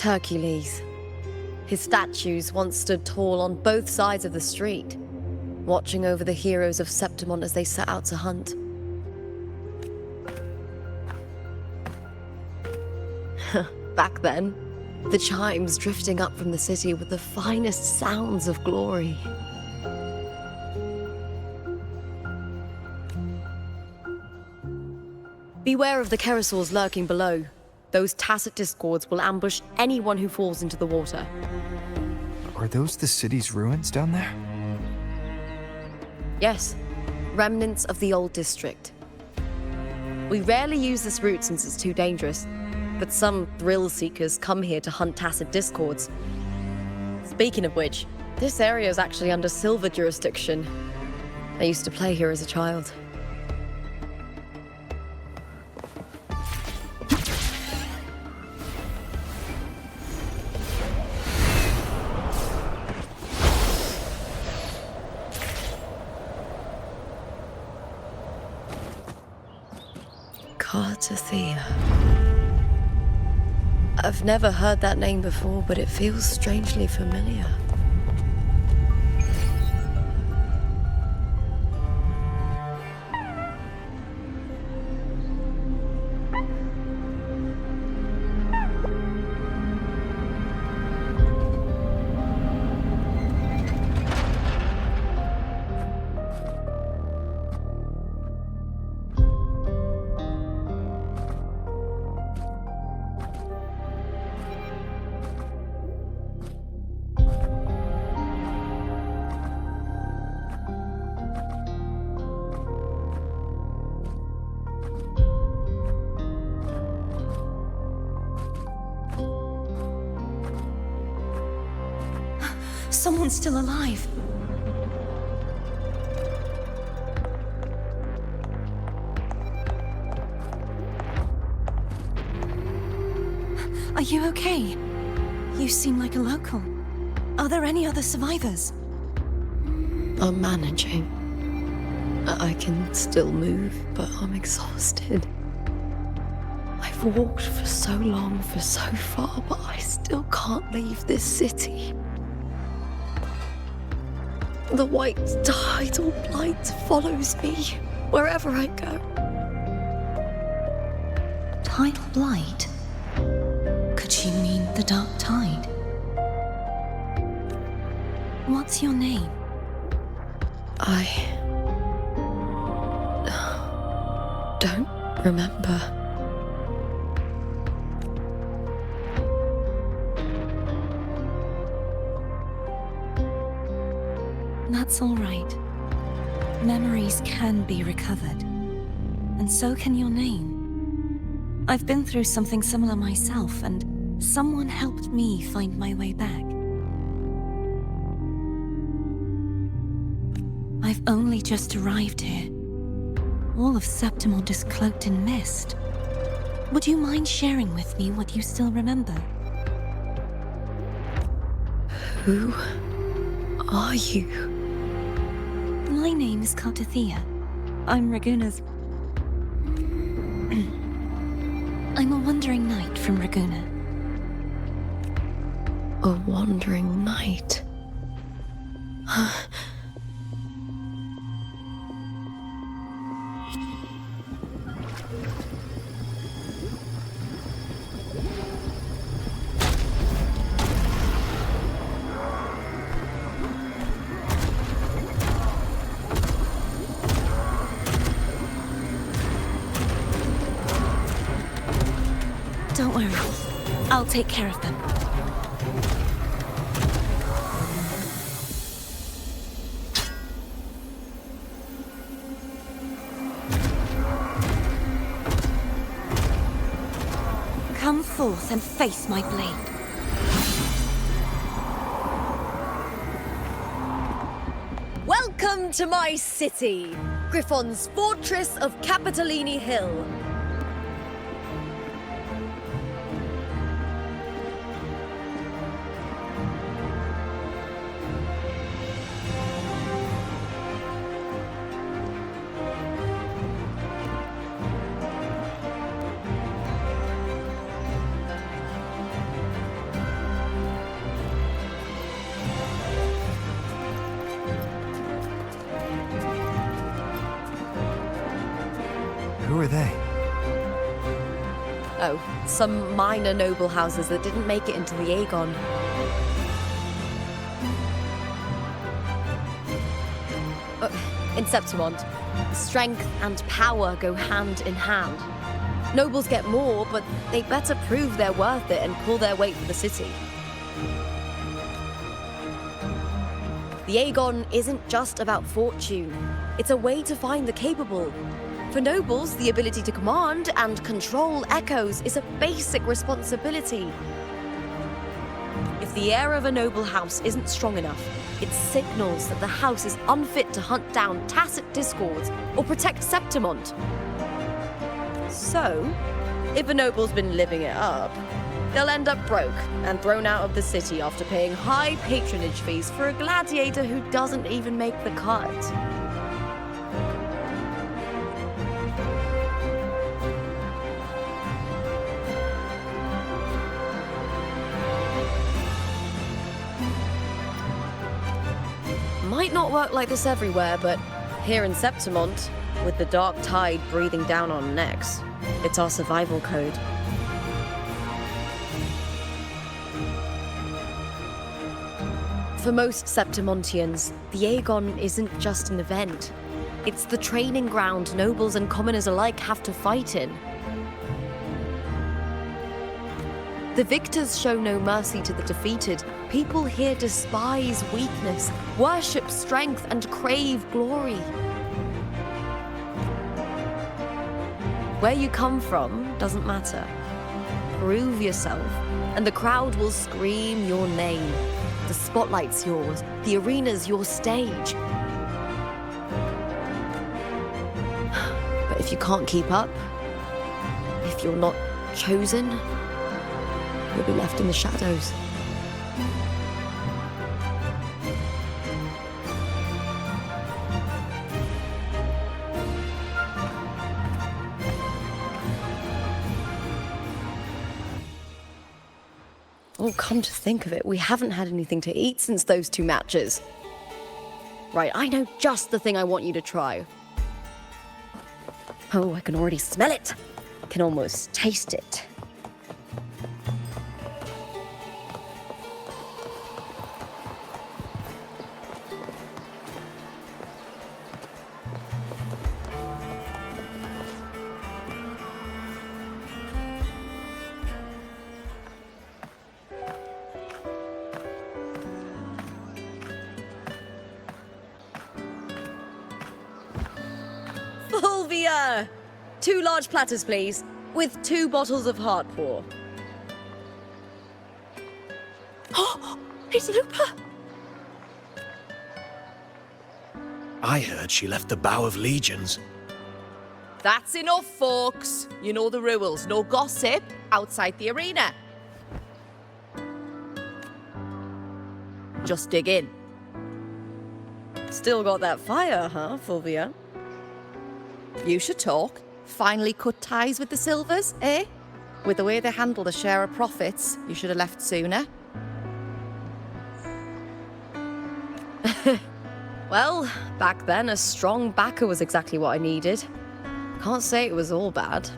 J: Hercules. His statues once stood tall on both sides of the street, watching over the heroes of Septimont as they set out to hunt. Back then, the chimes drifting up from the city were the finest sounds of glory. Beware of the Kerosaurs lurking below. Those tacit discords will ambush anyone who falls into the water.
A: Are those the city's ruins down there?
J: Yes, remnants of the old district. We rarely use this route since it's too dangerous, but some thrill-seekers come here to hunt tacit discords. Speaking of which, this area is actually under Silver jurisdiction. I used to play here as a child. Cartethyia. I've never heard that name before, but it feels strangely familiar.
P: Someone's still alive. Are you okay? You seem like a local. Are there any other survivors?
J: I'm managing. I can still move, but I'm exhausted. I've walked for so long, for so far, but I still can't leave this city. The white tidal blight follows me wherever I go.
P: Tidal blight? Could she mean the dark tide? What's your name?
J: I don't remember.
Q: That's all right. Memories can be recovered. And so can your name. I've been through something similar myself, and someone helped me find my way back. I've only just arrived here. All of Septimont is cloaked in mist. Would you mind sharing with me what you still remember?
J: Who are you?
Q: My name is Cartethyia. I'm Raguna's... I'm a wandering knight from Raguna.
J: A wandering knight?
Q: Don't worry. I'll take care of them. Come forth and face my blade.
J: Welcome to my city, Griffon's fortress of Capitolini Hill.
A: Who are they?
J: Oh, some minor noble houses that didn't make it into the Aegon. In Septimont, strength and power go hand in hand. Nobles get more, but they better prove they're worth it and pull their weight for the city. The Aegon isn't just about fortune. It's a way to find the capable. For nobles, the ability to command and control echoes is a basic responsibility. If the heir of a noble house isn't strong enough, it signals that the house is unfit to hunt down tacit discords or protect Septimont. So, if a noble's been living it up, they'll end up broke and thrown out of the city after paying high patronage fees for a gladiator who doesn't even make the cut. Might not work like this everywhere, but here in Septimont, with the dark tide breathing down on necks, it's our survival code. For most Septimontians, the Aegon isn't just an event. It's the training ground nobles and commoners alike have to fight in. The victors show no mercy to the defeated. People here despise weakness, worship strength, and crave glory. Where you come from doesn't matter. Prove yourself, and the crowd will scream your name. The spotlight's yours, the arena's your stage. But if you can't keep up, if you're not chosen, you'll be left in the shadows. Oh, come to think of it, we haven't had anything to eat since those 2 matches. Right, I know just the thing I want you to try. Oh, I can already smell it. I can almost taste it. Fulvia! 2 large platters, please, with 2 bottles of heart pour.
P: Oh, it's Lupa!
G: I heard she left the Bow of Legions.
P: That's enough, folks. You know the rules. No gossip outside the arena. Just dig in.
J: Still got that fire, huh, Fulvia?
P: You should talk. Finally cut ties with the Silvers, eh? With the way they handle the share of profits, you should have left sooner.
J: Well, back then, a strong backer was exactly what I needed. Can't say it was all bad.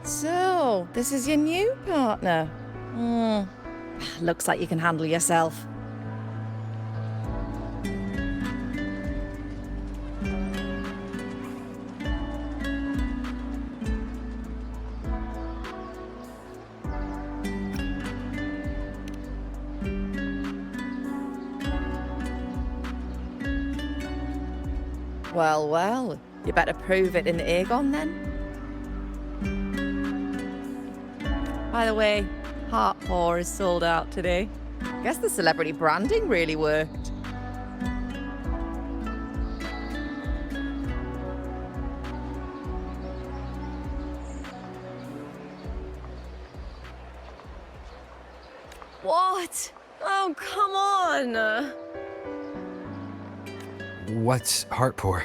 P: So, this is your new partner. Looks like you can handle yourself. Well, well, you better prove it in the Aegon then. By the way, Heart Pour is sold out today. Guess the celebrity branding really worked.
J: What? Oh, come on!
A: What's heart pour?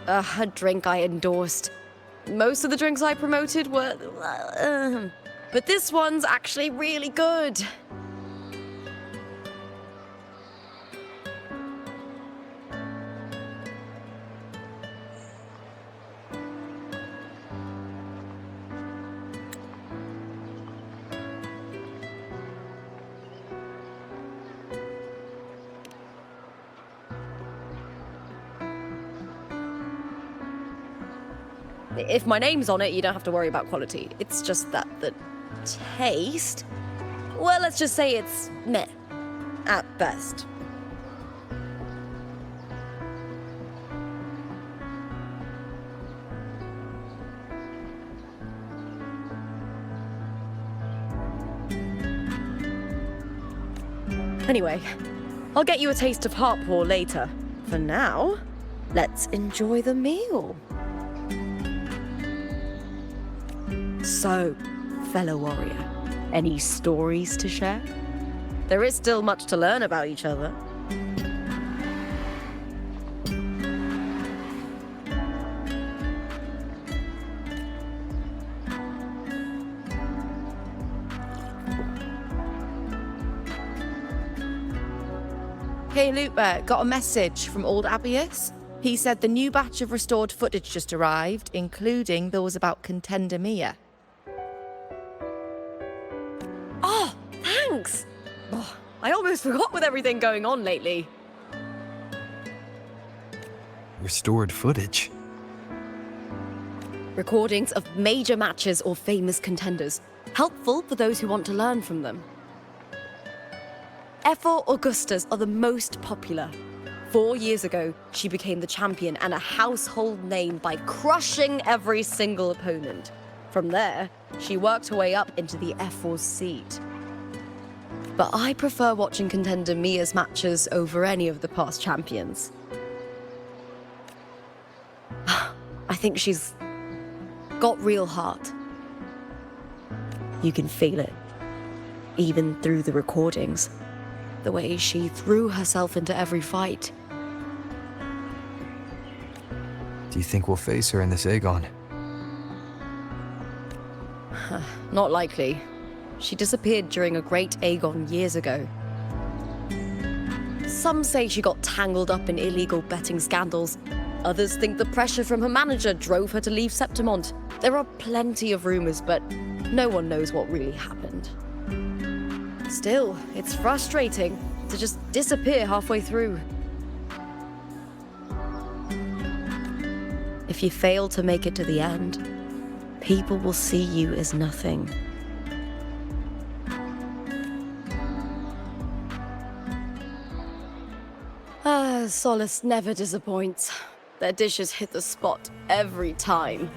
J: A drink I endorsed. Most of the drinks I promoted were... but this one's actually really good. If my name's on it, you don't have to worry about quality. It's just that the taste... well, let's just say it's meh, at best. Anyway, I'll get you a taste of heart pour later. For now, let's enjoy the meal. So, fellow warrior, any stories to share? There is still much to learn about each other.
P: Hey Lupa, got a message from old Abius. He said the new batch of restored footage just arrived, including those about Contender Mia.
J: Oh, thanks! Oh, I almost forgot with everything going on lately.
A: Restored footage.
J: Recordings of major matches or famous contenders. Helpful for those who want to learn from them. F4 Augustas are the most popular. 4 years ago, she became the champion and a household name by crushing every single opponent. From there, she worked her way up into the F4 seat. But I prefer watching Contender Mia's matches over any of the past champions. I think she's got real heart. You can feel it, even through the recordings. The way she threw herself into every fight.
A: Do you think we'll face her in this Aegon?
J: Not likely. She disappeared during a great Aegon years ago. Some say she got tangled up in illegal betting scandals. Others think the pressure from her manager drove her to leave Septimont. There are plenty of rumors, but no one knows what really happened. Still, it's frustrating to just disappear halfway through. If you fail to make it to the end, people will see you as nothing. Solace never disappoints. Their dishes hit the spot every time.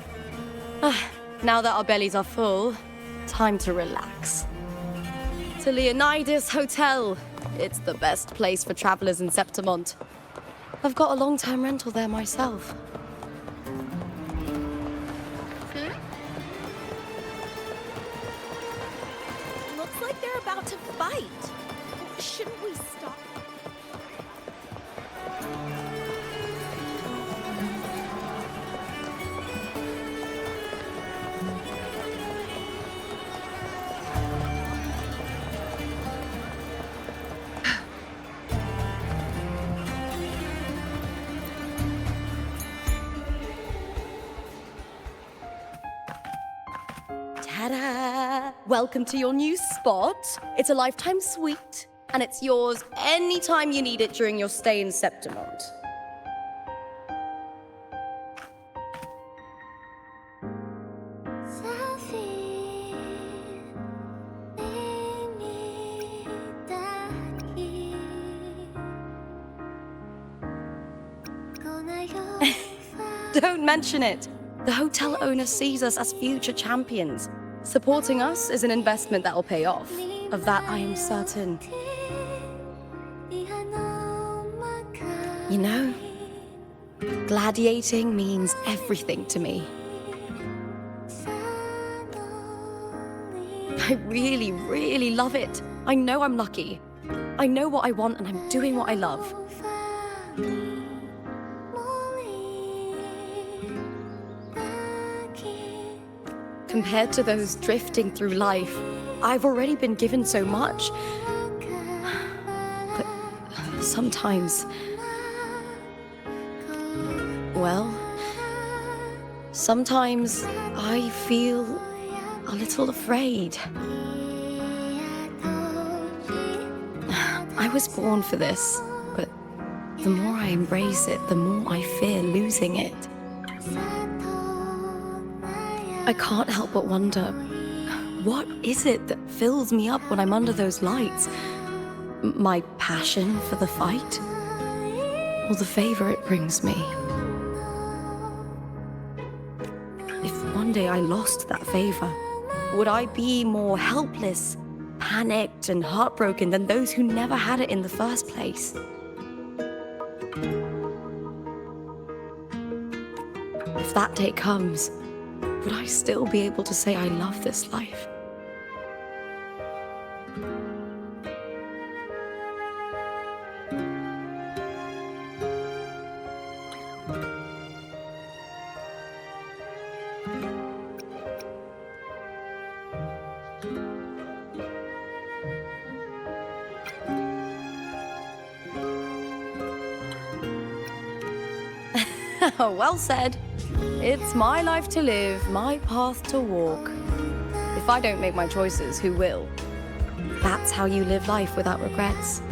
J: Now that our bellies are full, time to relax. To Leonidas Hotel. It's the best place for travelers in Septimont. I've got a long-term rental there myself.
M: Looks like they're about to fight. Shouldn't we stop?
J: Ta-da! Welcome to your new spot. It's a lifetime suite, and it's yours anytime you need it during your stay in Septimont. Don't mention it. The hotel owner sees us as future champions. Supporting us is an investment that'll pay off. Of that, I am certain. You know, gladiating means everything to me. I really, really love it. I know I'm lucky. I know what I want and I'm doing what I love. Compared to those drifting through life, I've already been given so much. But sometimes... well, sometimes I feel a little afraid. I was born for this, but the more I embrace it, the more I fear losing it. I can't help but wonder, what is it that fills me up when I'm under those lights? My passion for the fight? Or the favor it brings me? If one day I lost that favor, would I be more helpless, panicked, and heartbroken than those who never had it in the first place? If that day comes, would I still be able to say I love this life? Well said. It's my life to live, my path to walk. If I don't make my choices, who will? That's how you live life without regrets.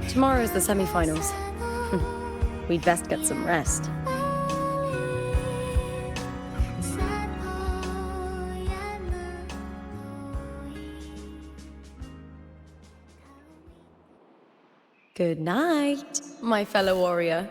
J: Tomorrow's the semi-finals. We'd best get some rest. Good night, my fellow warrior.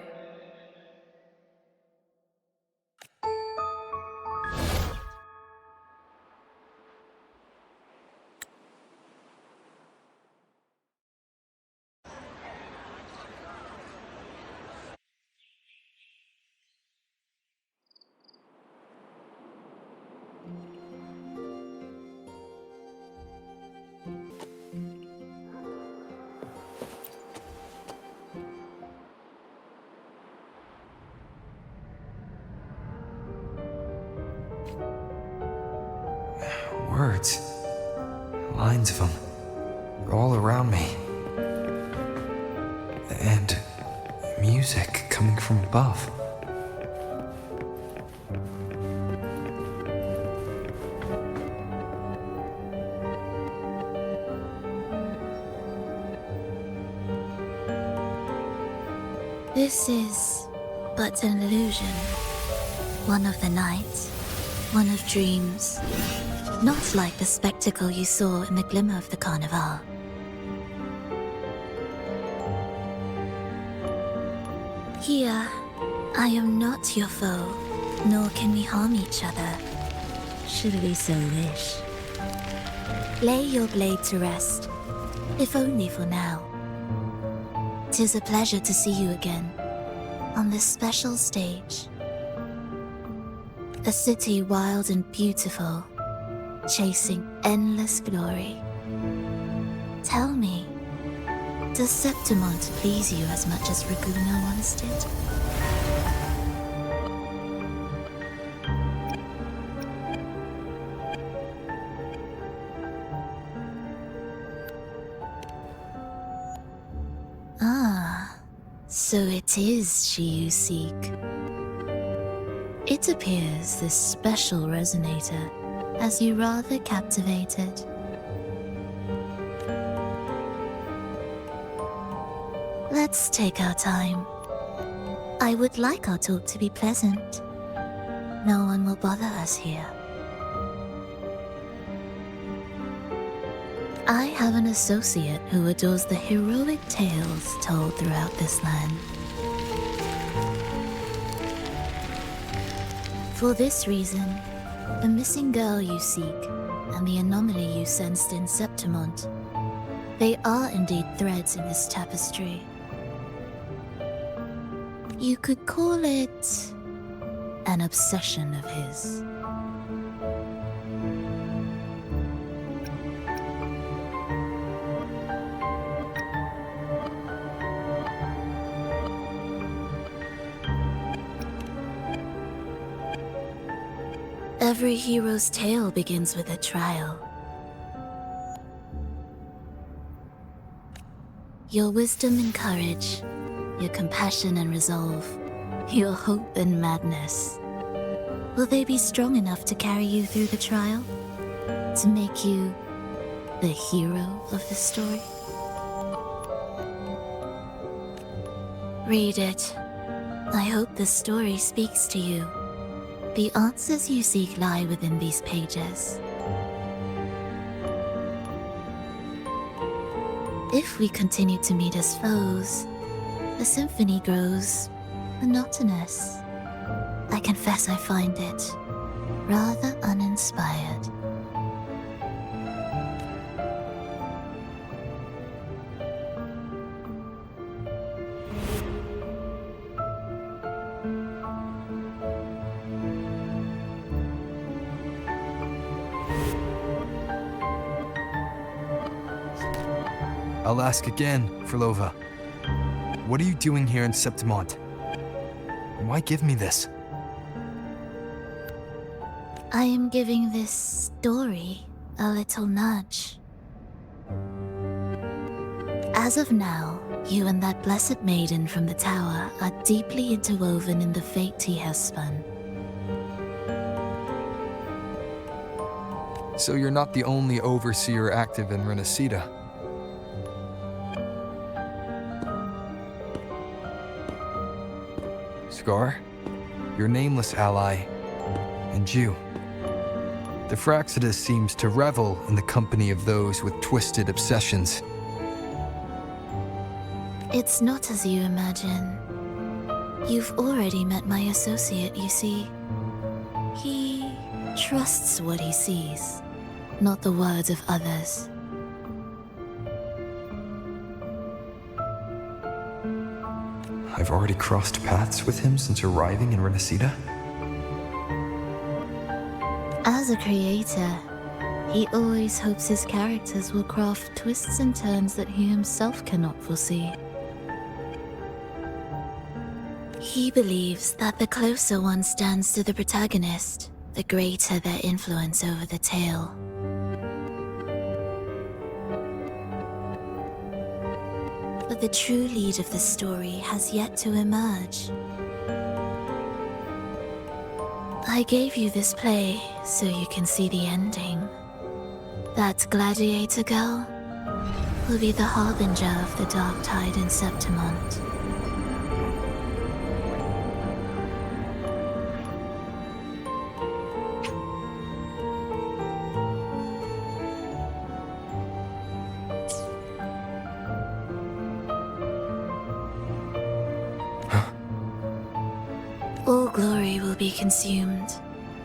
A: Words. Lines of them. All around me. And music coming from above.
B: This is but an illusion. One of the nights. One of dreams. Not like the spectacle you saw in the glimmer of the Carnival. Cartethyia, I am not your foe, nor can we harm each other, should we so wish. Lay your blade to rest, if only for now. 'Tis a pleasure to see you again, on this special stage. A city wild and beautiful, chasing endless glory. Tell me, does Septimont please you as much as Raguna once did? Ah, so it is she you seek. It appears this special resonator has you rather captivated. Let's take our time. I would like our talk to be pleasant. No one will bother us here. I have an associate who adores the heroic tales told throughout this land. For this reason, the missing girl you seek and the anomaly you sensed in Septimont, they are indeed threads in this tapestry. You could call it an obsession of his. Every hero's tale begins with a trial. Your wisdom and courage, your compassion and resolve, your hope and madness. Will they be strong enough to carry you through the trial? To make you the hero of the story? Read it. I hope the story speaks to you. The answers you seek lie within these pages. If we continue to meet as foes, the symphony grows monotonous. I confess I find it rather uninspired.
A: I'll ask again, Frolova. What are you doing here in Septimont? Why give me this?
B: I am giving this story a little nudge. As of now, you and that blessed maiden from the tower are deeply interwoven in the fate he has spun.
A: So you're not the only overseer active in Renacita. Scar, your nameless ally, and you. The Fraxidus seems to revel in the company of those with twisted obsessions.
B: It's not as you imagine. You've already met my associate, you see. He trusts what he sees, not the words of others.
A: I've already crossed paths with him since arriving in Renacita.
B: As a creator, he always hopes his characters will craft twists and turns that he himself cannot foresee. He believes that the closer one stands to the protagonist, the greater their influence over the tale. But the true lead of the story has yet to emerge. I gave you this play so you can see the ending. That gladiator girl will be the harbinger of the dark tide in Septimont. be consumed,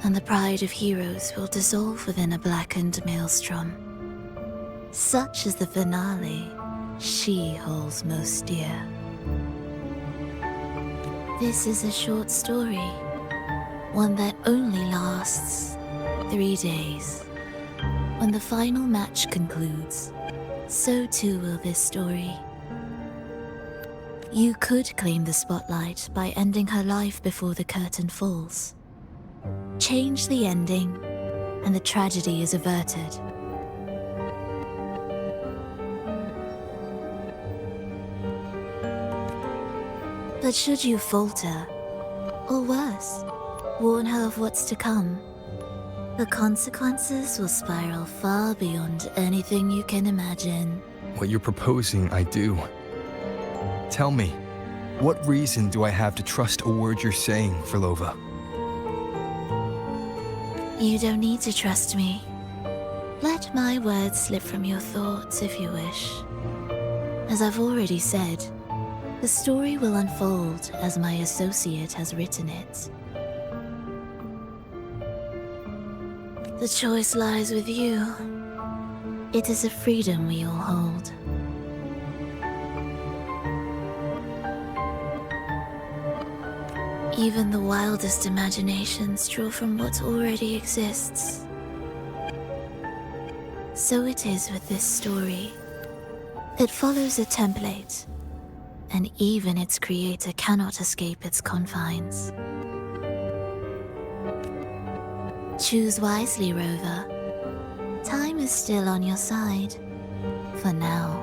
B: and the pride of heroes will dissolve within a blackened maelstrom. Such is the finale she holds most dear. This is a short story, one that only lasts 3 days. When the final match concludes, so too will this story. You could claim the spotlight by ending her life before the curtain falls. Change the ending, and the tragedy is averted. But should you falter, or worse, warn her of what's to come, the consequences will spiral far beyond anything you can imagine.
A: What you're proposing, I do. Tell me, what reason do I have to trust a word you're saying, Frolova?
B: You don't need to trust me. Let my words slip from your thoughts if you wish. As I've already said, the story will unfold as my associate has written it. The choice lies with you. It is a freedom we all hold. Even the wildest imaginations draw from what already exists. So it is with this story. It follows a template, and even its creator cannot escape its confines. Choose wisely, Rover. Time is still on your side. For now.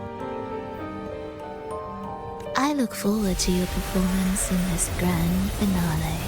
B: I look forward to your performance in this grand finale.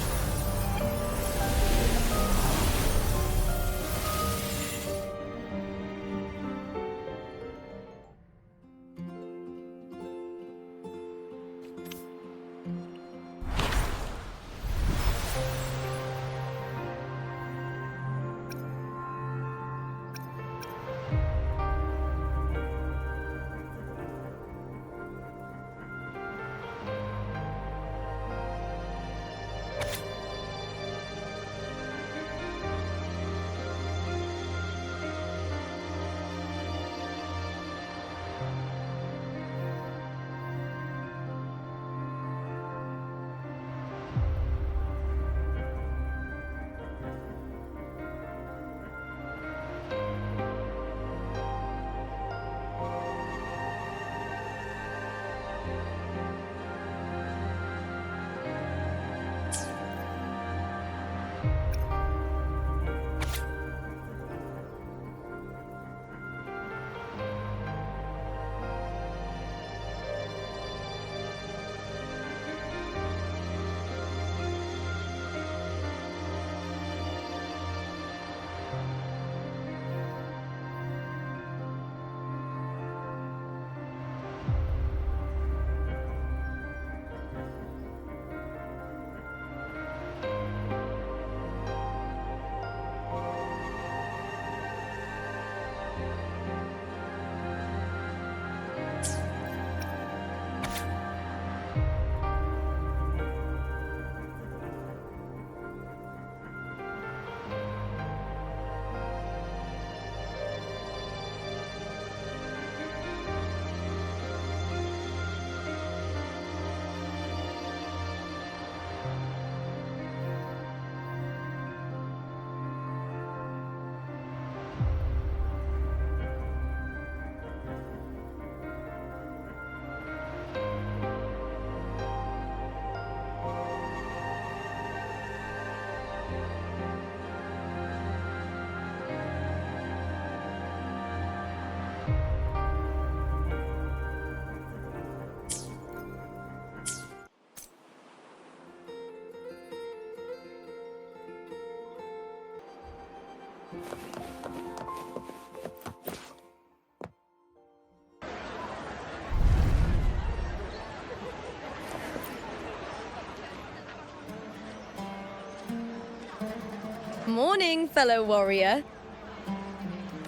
J: Morning, fellow warrior.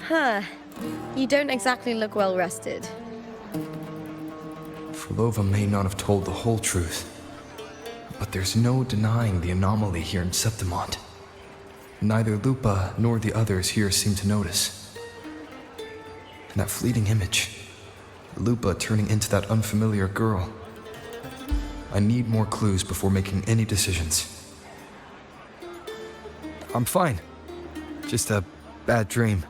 J: Huh. You don't exactly look well rested.
A: Frolova may not have told the whole truth. But there's no denying the anomaly here in Septimont. Neither Lupa nor the others here seem to notice. And that fleeting image, Lupa turning into that unfamiliar girl. I need more clues before making any decisions. I'm fine. Just a bad dream.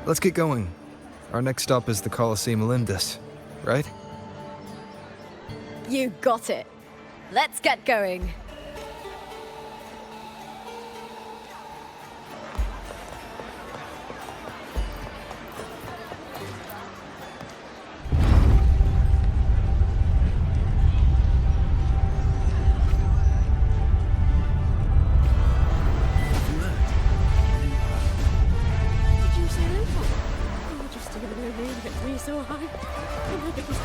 A: Let's get going. Our next stop is the Colosseum Olympus, right?
J: You got it. Let's get going.
K: So high. Oh my goodness.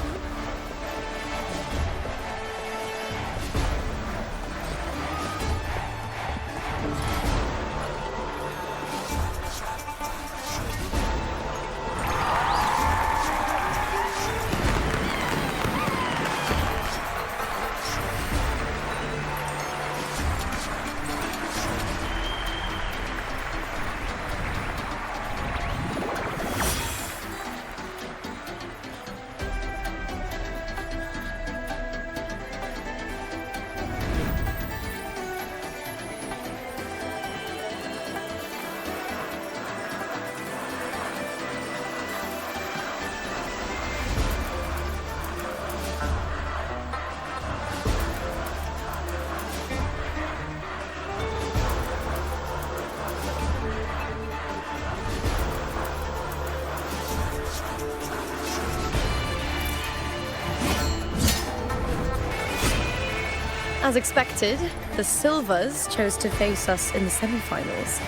J: As expected, the Silvers chose to face us in the semi-finals.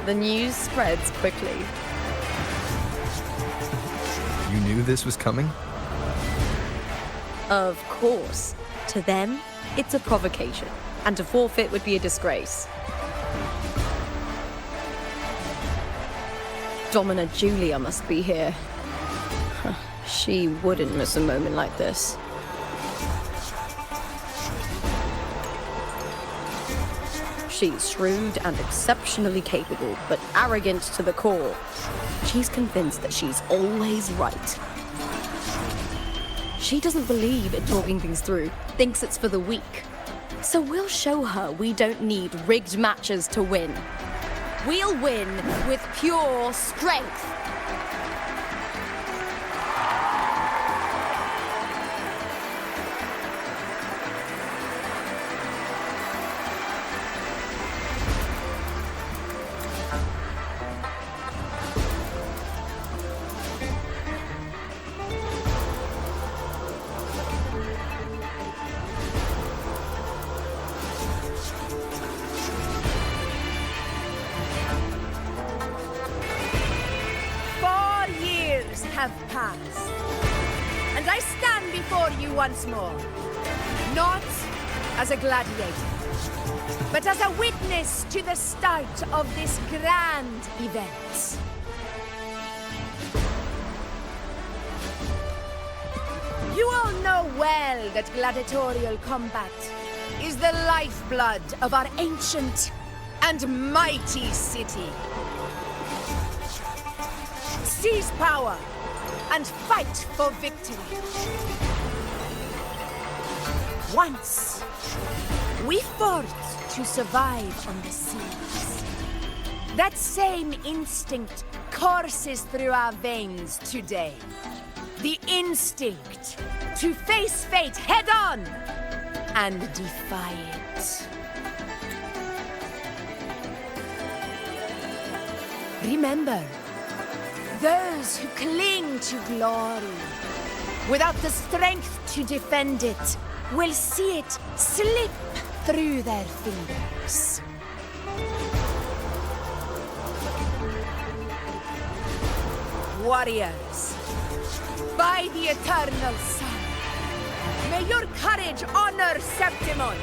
J: The news spreads quickly.
A: You knew this was coming?
J: Of course. To them, it's a provocation, and to forfeit would be a disgrace. Domina Julia must be here. She wouldn't miss a moment like this. She's shrewd and exceptionally capable, but arrogant to the core. She's convinced that she's always right. She doesn't believe in talking things through, thinks it's for the weak. So we'll show her we don't need rigged matches to win. We'll win with pure strength.
K: Have passed, and I stand before you once more, not as a gladiator, but as a witness to the start of this grand event. You all know well that gladiatorial combat is the lifeblood of our ancient and mighty city. Seize power and fight for victory. Once, we fought to survive on the seas. That same instinct courses through our veins today. The instinct to face fate head-on and defy it. Remember, those who cling to glory without the strength to defend it will see it slip through their fingers. Warriors, by the eternal sun, may your courage honor Septimont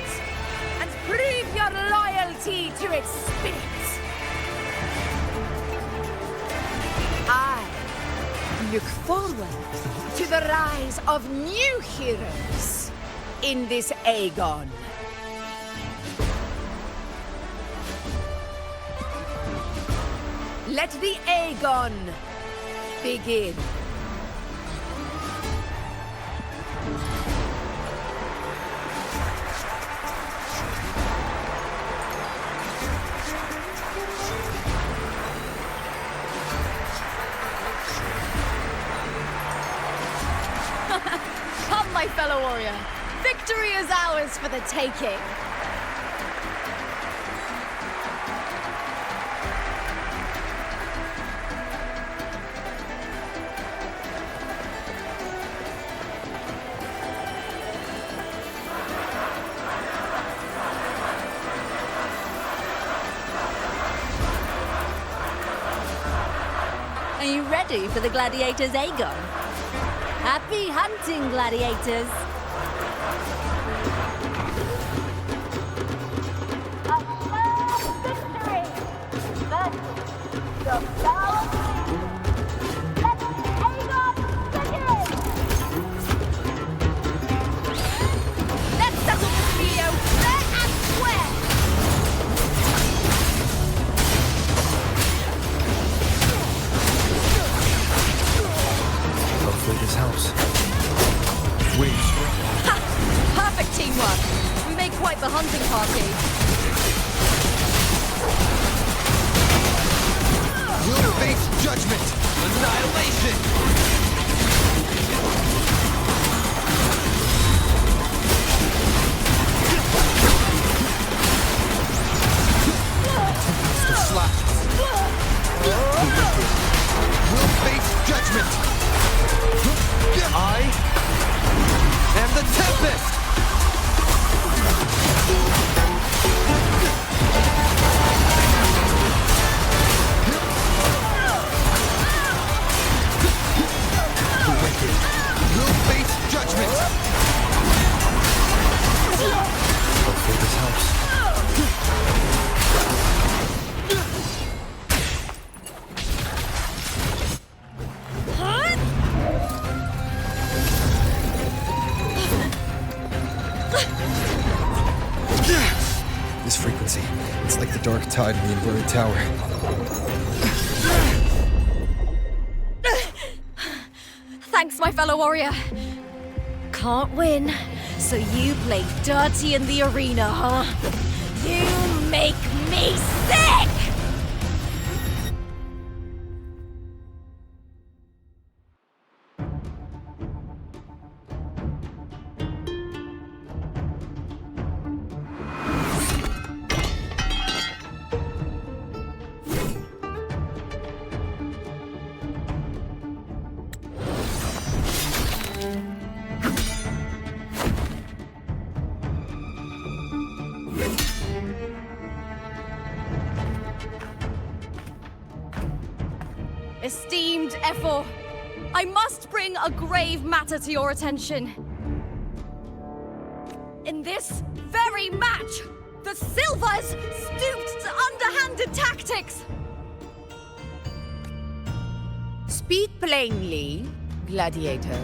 K: and prove your loyalty to its spirit. I look forward to the rise of new heroes in this Aegon. Let the Aegon begin.
H: Come, my fellow warrior. Victory is ours for the taking.
M: Are you ready for the gladiators, Aegon? Happy hunting, gladiators!
H: Let's settle this video fair and square!
A: Hopefully this helps. Wait.
H: Ha! Perfect teamwork! We make quite the hunting party.
A: We'll face judgment! Annihilation! The slash. We'll face judgment! I am the Tempest! The wicked will face judgment! Hopefully this helps. This frequency, it's like the dark tide in the inverted tower.
H: Thanks, my fellow warrior. Can't win, so you play dirty in the arena, huh? You make me sick! Esteemed Ephor, I must bring a grave matter to your attention. In this very match, the Silvers stooped to underhanded tactics.
K: Speak plainly, gladiator.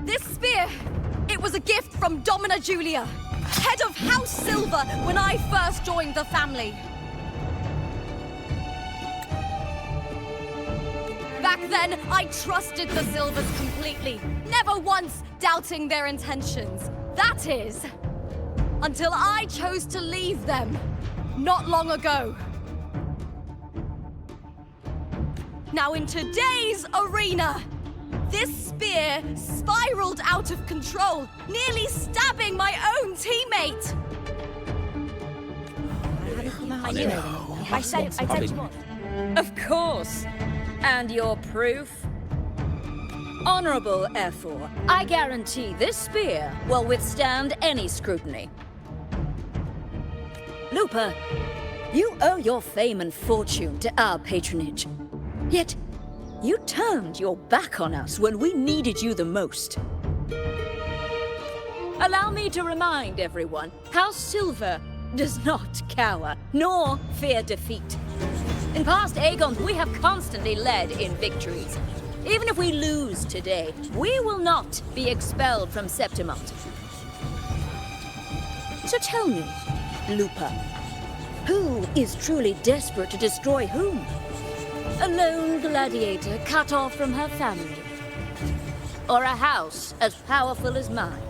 H: This spear, it was a gift from Domina Julia, head of House Silver when I first joined the family. Back then, I trusted the Silvers completely, never once doubting their intentions. That is, until I chose to leave them, not long ago. Now in today's arena, this spear spiraled out of control, nearly stabbing my own teammate.
M: I said you want. Of course. And your proof? Honorable Ephor, I guarantee this spear will withstand any scrutiny. Lupa, you owe your fame and fortune to our patronage. Yet, you turned your back on us when we needed you the most. Allow me to remind everyone, House Silver does not cower, nor fear defeat. In past Aegons, we have constantly led in victories. Even if we lose today, we will not be expelled from Septimont. So tell me, Lupa, who is truly desperate to destroy whom? A lone gladiator cut off from her family? Or a house as powerful as mine?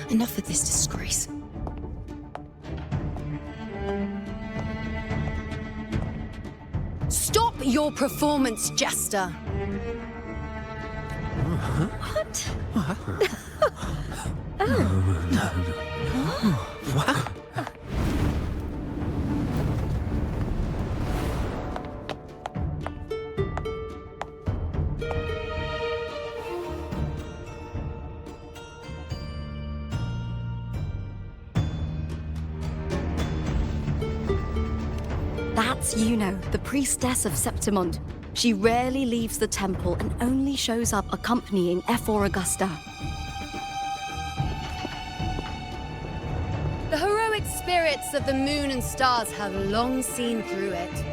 Q: Enough of this disgrace.
K: Stop your performance, Jester.
Q: What?
N: What?
J: That's Yuno, the priestess of Septimont. She rarely leaves the temple and only shows up accompanying F4 Augusta.
K: The heroic spirits of the moon and stars have long seen through it.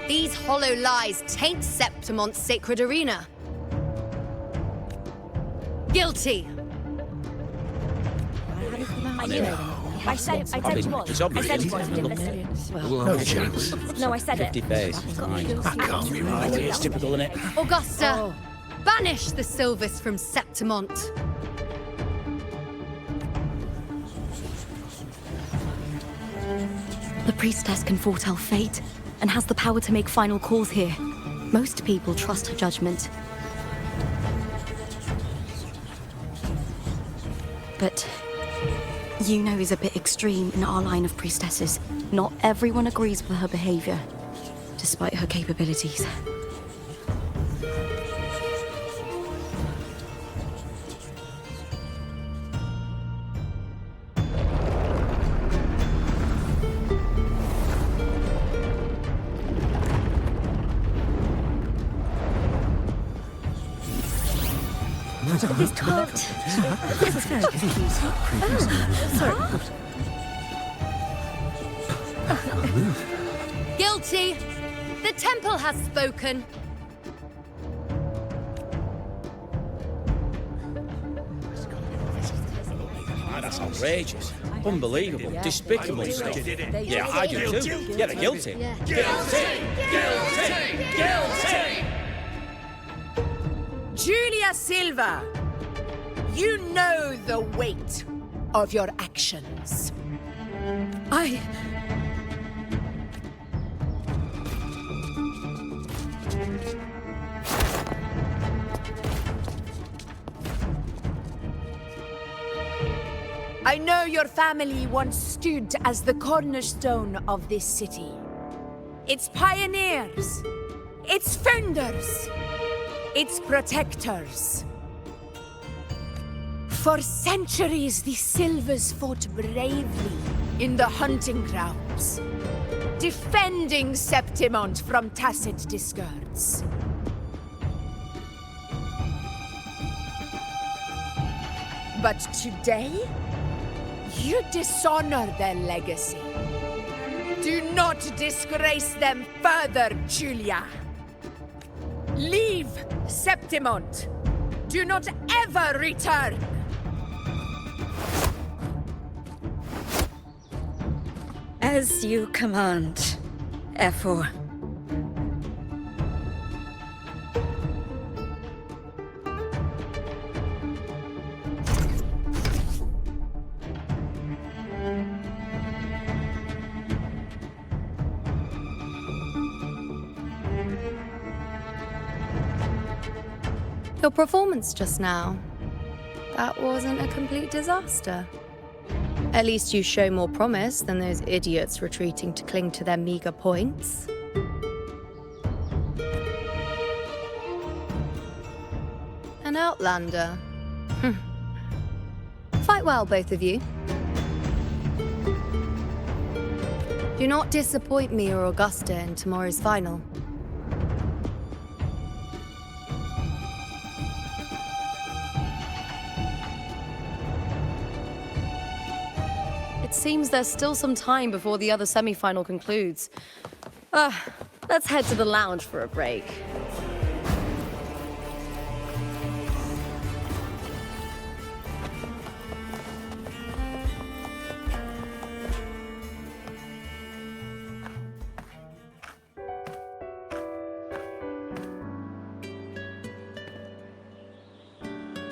K: These hollow lies taint Septimont's sacred arena. Guilty.
H: I said it was.
G: It's obvious.
H: I said it was. Didn't
G: No chance.
H: No, I said it.
I: 50 face.
G: That can't be right.
I: It's typical, isn't it?
K: Augusta, banish the Silvus from Septimont.
J: The priestess can foretell fate and has the power to make final calls here. Most people trust her judgment. But Yuno is a bit extreme in our line of priestesses. Not everyone agrees with her behavior, despite her capabilities.
Q: This can't. This is very confusing. Sorry.
K: Guilty. The temple has spoken.
I: That's outrageous. Unbelievable. Despicable stuff. Yeah, I do too. Yeah, they're guilty. Guilty!
K: Julia Silva, you know the weight of your actions. I know your family once stood as the cornerstone of this city. Its pioneers, its founders, its protectors. For centuries, the Silvers fought bravely in the hunting grounds, defending Septimont from tacit discards. But today, you dishonor their legacy. Do not disgrace them further, Julia. Leave Septimont. Do not ever return.
M: As you command, F4.
K: Your performance just now, that wasn't a complete disaster. At least you show more promise than those idiots retreating to cling to their meager points. An outlander. Fight well, both of you. Do not disappoint me or Augusta in tomorrow's final.
J: seems there's still some time before the other semi-final concludes. Let's head to the lounge for a break.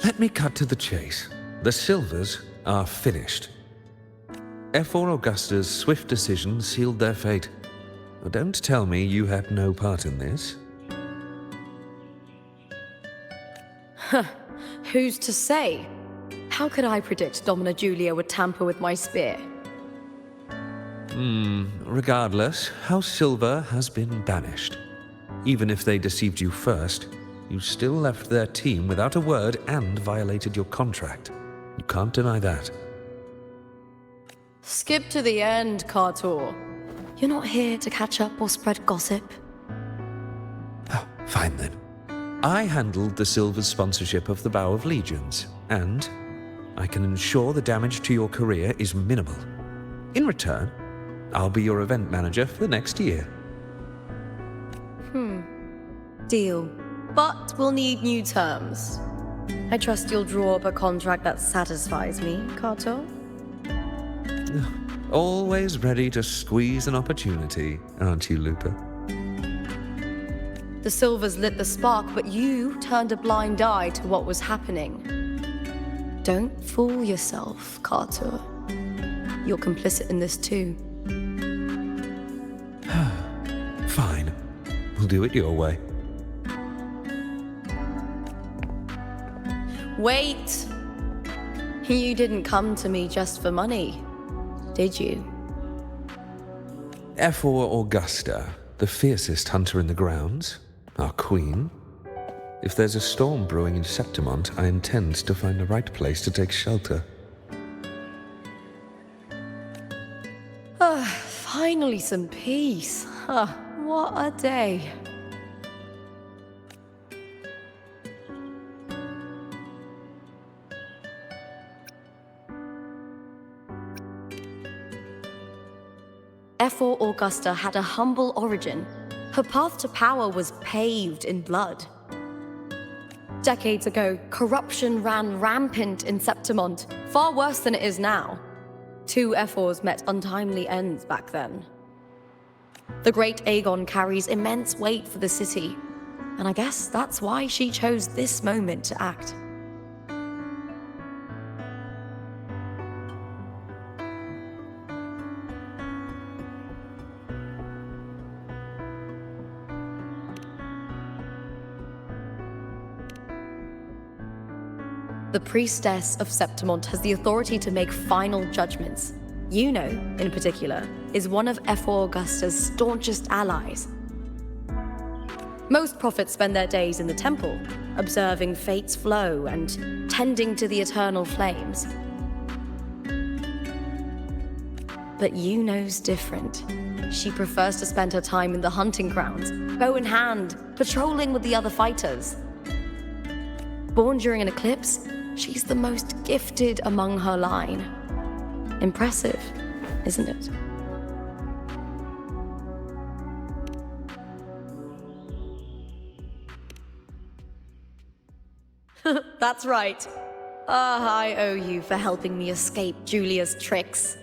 N: Let me cut to the chase. The Silvers are finished. F4 Augusta's swift decision sealed their fate. Don't tell me you had no part in this.
J: Who's to say? How could I predict Domina Julia would tamper with my spear?
N: Regardless, House Silver has been banished. Even if they deceived you first, you still left their team without a word and violated your contract. You can't deny that.
J: Skip to the end, Cartor. You're not here to catch up or spread gossip.
N: Fine then. I handled the Silver's sponsorship of the Bow of Legions, and I can ensure the damage to your career is minimal. In return, I'll be your event manager for the next year.
J: Deal. But we'll need new terms. I trust you'll draw up a contract that satisfies me, Cartor.
N: Always ready to squeeze an opportunity, aren't you, Lupa?
J: The Silvers lit the spark, but you turned a blind eye to what was happening. Don't fool yourself, Cartor. You're complicit in this too.
N: Fine. We'll do it your way.
J: Wait! You didn't come to me just for money, did you?
N: F4 Augusta, the fiercest hunter in the grounds, our queen. If there's a storm brewing in Septimont, I intend to find the right place to take shelter.
J: Finally some peace. What a day. F4 Augusta had a humble origin. Her path to power was paved in blood. Decades ago, corruption ran rampant in Septimont, far worse than it is now. 2 F4s met untimely ends back then. The great Aegon carries immense weight for the city, and I guess that's why she chose this moment to act. The priestess of Septimont has the authority to make final judgments. Yuno, in particular, is one of F4 Augusta's staunchest allies. Most prophets spend their days in the temple, observing fate's flow and tending to the eternal flames. But Yuno's different. She prefers to spend her time in the hunting grounds, bow in hand, patrolling with the other fighters. Born during an eclipse, she's the most gifted among her line. Impressive, isn't it? That's right. I owe you for helping me escape Julia's tricks.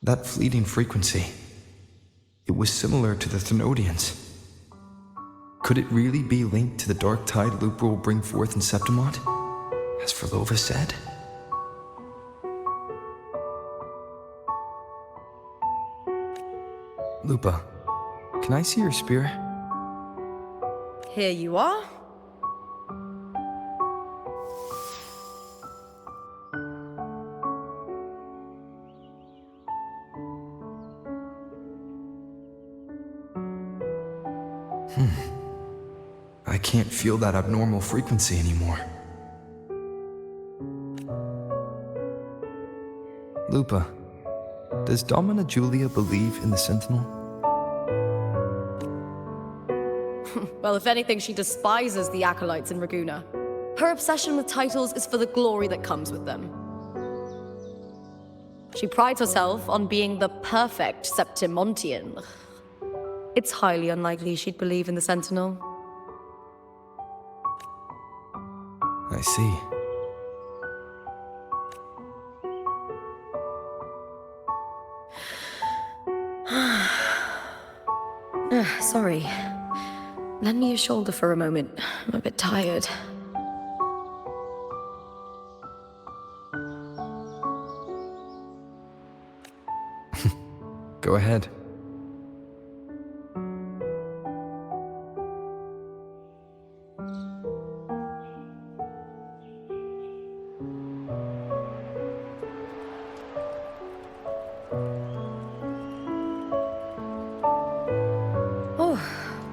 A: That fleeting frequency, it was similar to the Thenodians. Could it really be linked to the dark tide Lupa will bring forth in Septimont, as Verlova said? Lupa, can I see your spear?
P: Here you are.
A: I can't feel that abnormal frequency anymore. Lupa, does Domina Julia believe in the Sentinel?
J: Well, if anything, she despises the acolytes in Raguna. Her obsession with titles is for the glory that comes with them. She prides herself on being the perfect Septimontian. It's highly unlikely she'd believe in the Sentinel.
A: I see.
J: Sorry. Lend me your shoulder for a moment. I'm a bit tired.
A: Go ahead.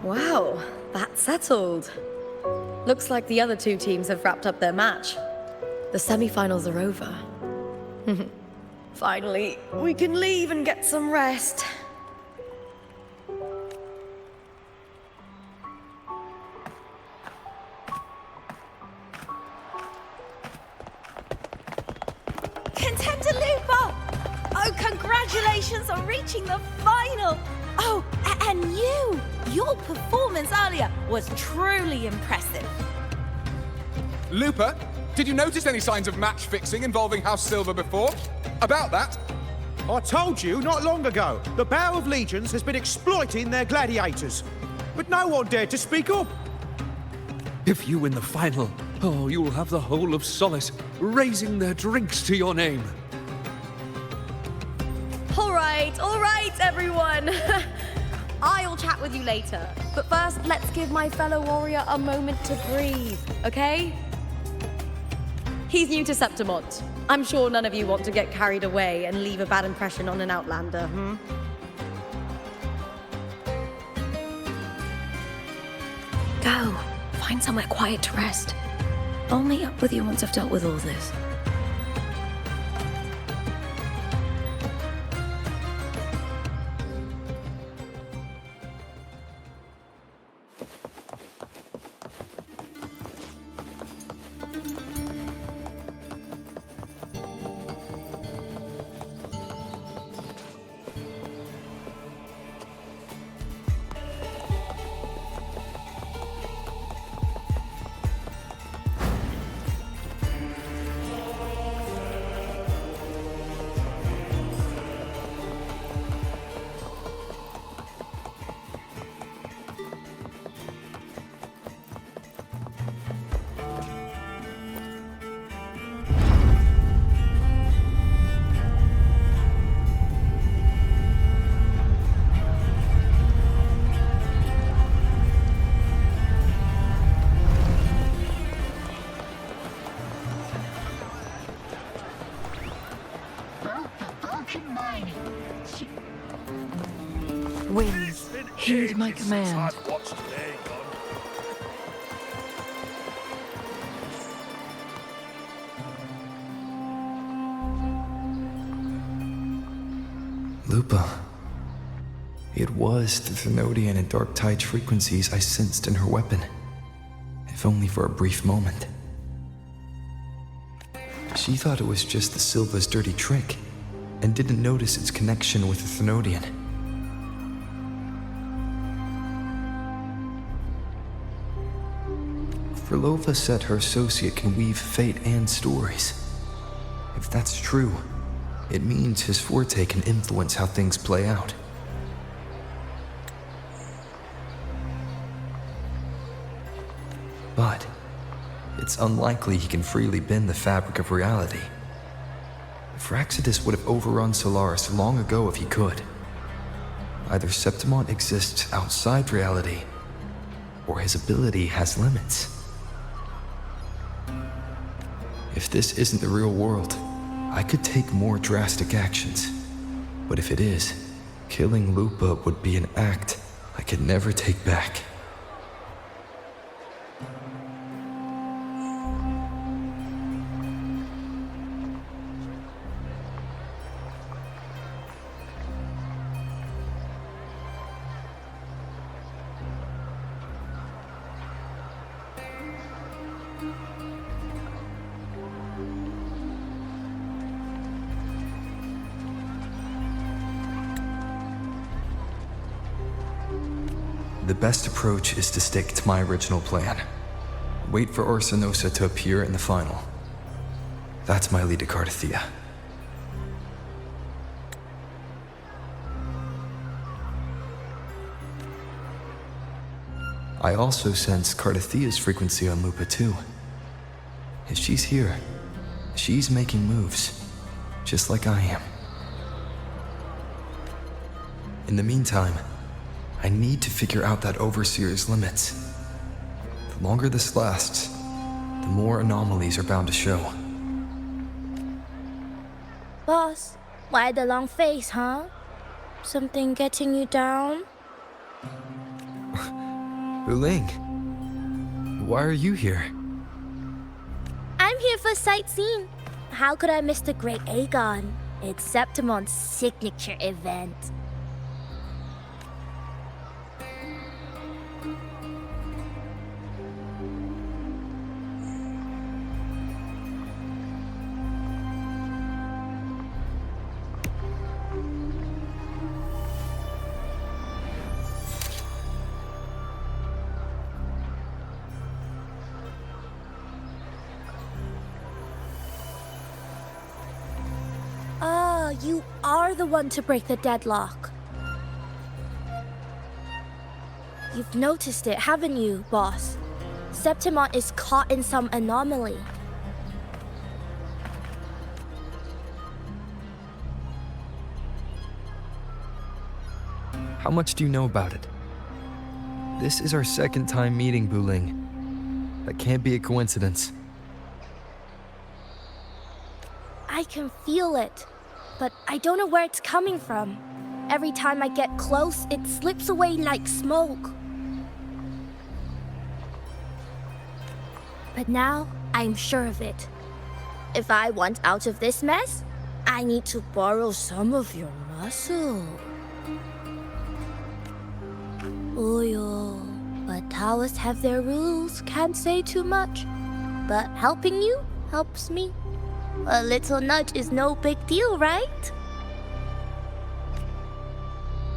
J: Wow, that's settled. Looks like the other two teams have wrapped up their match. The semi-finals are over. Finally, we can leave and get some rest.
H: Contender Lupa! Oh, congratulations on reaching the final! Oh, and you! Your performance earlier was truly impressive.
O: Lupa, did you notice any signs of match fixing involving House Silver before? About that?
G: I told you not long ago, the Bow of Legions has been exploiting their gladiators. But no one dared to speak up.
N: If you win the final, oh, you'll have the whole of Solace raising their drinks to your name.
J: All right, everyone. I'll chat with you later. But first, let's give my fellow warrior a moment to breathe, okay? He's new to Septimont. I'm sure none of you want to get carried away and leave a bad impression on an outlander,
B: Go. Find somewhere quiet to rest. I'll meet up with you once I've dealt with all this.
Q: Winds, heed my command.
A: Lupa. It was the Thenodian and Dark Tide frequencies I sensed in her weapon, if only for a brief moment. She thought it was just the Silva's dirty trick, and didn't notice its connection with the Thenodian. Frolova said her associate can weave fate and stories. If that's true, it means his forte can influence how things play out. But it's unlikely he can freely bend the fabric of reality. Fraxidus would have overrun Solaris long ago if he could. Either Septimont exists outside reality, or his ability has limits. If this isn't the real world, I could take more drastic actions. But if it is, killing Lupa would be an act I could never take back. the best approach is to stick to my original plan. Wait for Orsinosa to appear in the final. That's my lead to Cartethyia. I also sense Cartethia's frequency on Lupa too. If she's here, she's making moves, just like I am. In the meantime, I need to figure out that Overseer's limits. The longer this lasts, the more anomalies are bound to show.
B: Boss, why the long face, huh? Something getting you down?
A: Wuthering, why are you here?
B: I'm here for sightseeing. How could I miss the Great Aegon? It's Septimon's signature event. You are the one to break the deadlock. You've noticed it, haven't you, boss? Septimon is caught in some anomaly.
A: How much do you know about it? This is our second time meeting, Wuthering. That can't be a coincidence.
B: I can feel it, but I don't know where it's coming from. Every time I get close, it slips away like smoke. But now, I'm sure of it. If I want out of this mess, I need to borrow some of your muscle. Oyo, but Taoists have their rules, can't say too much. But helping you helps me. A little nudge is no big deal, right?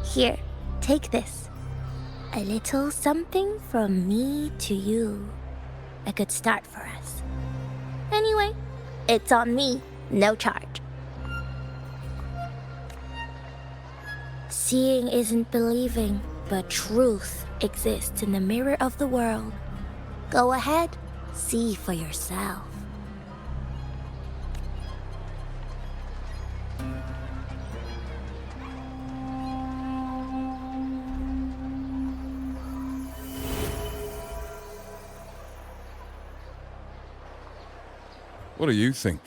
B: Here, take this. A little something from me to you. A good start for us. Anyway, it's on me, no charge. Seeing isn't believing, but truth exists in the mirror of the world. Go ahead, see for yourself.
R: What do you think?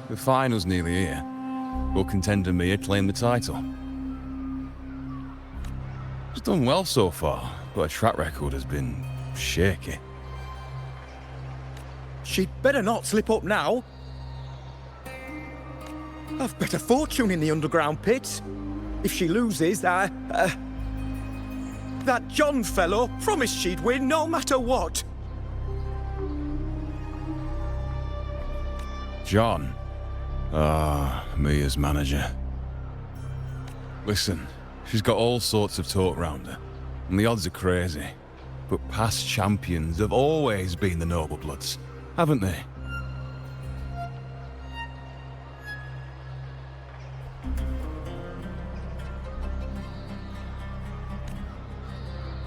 R: The final's nearly here. Will contender Mia claim the title? She's done well so far, but her track record has been shaky.
L: She'd better not slip up now. I've bet a fortune in the underground pits. If she loses, that John fellow promised she'd win no matter what.
R: John? Mia's manager. Listen, she's got all sorts of talk round her, and the odds are crazy. But past champions have always been the noble bloods, haven't they?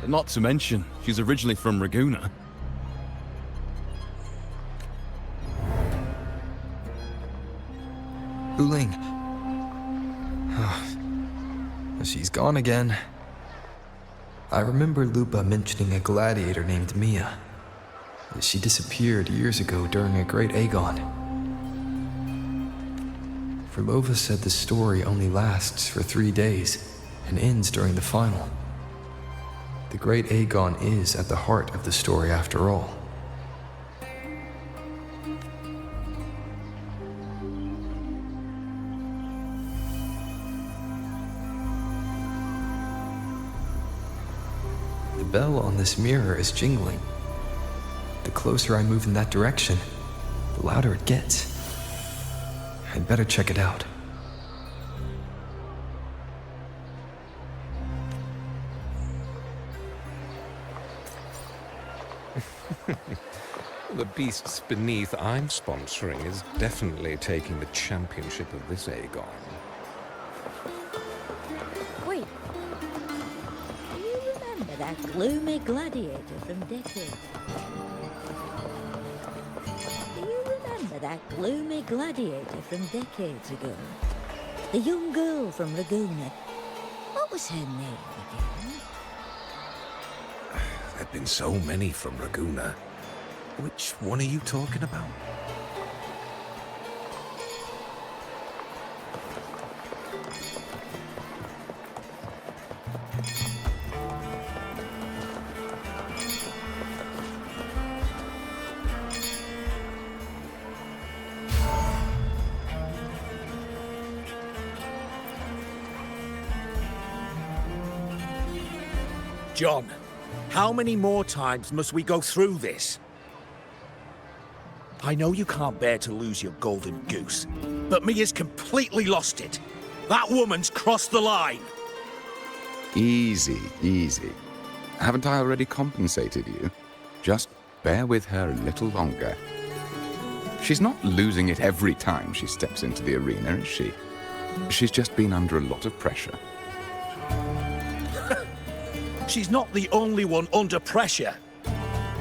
R: Not to mention, she's originally from Raguna.
A: Wuthering. She's gone again. I remember Lupa mentioning a gladiator named Mia. She disappeared years ago during a Great Aegon. Verlova said the story only lasts for 3 days and ends during the final. The Great Aegon is at the heart of the story after all. The bell on this mirror is jingling. The closer I move in that direction, the louder it gets. I'd better check it out.
N: The beasts beneath I'm sponsoring is definitely taking the championship of this Aegon.
M: Wait. Do you remember that gloomy gladiator from decades? Do you remember that gloomy gladiator from decades ago? The young girl from Laguna. What was her name again?
N: There've been so many from Laguna. Which one are you talking about?
G: John, how many more times must we go through this? I know you can't bear to lose your golden goose, but Mia's completely lost it. That woman's crossed the line.
S: Easy, easy. Haven't I already compensated you? Just bear with her a little longer. She's not losing it every time she steps into the arena, is she? She's just been under a lot of pressure.
G: She's not the only one under pressure.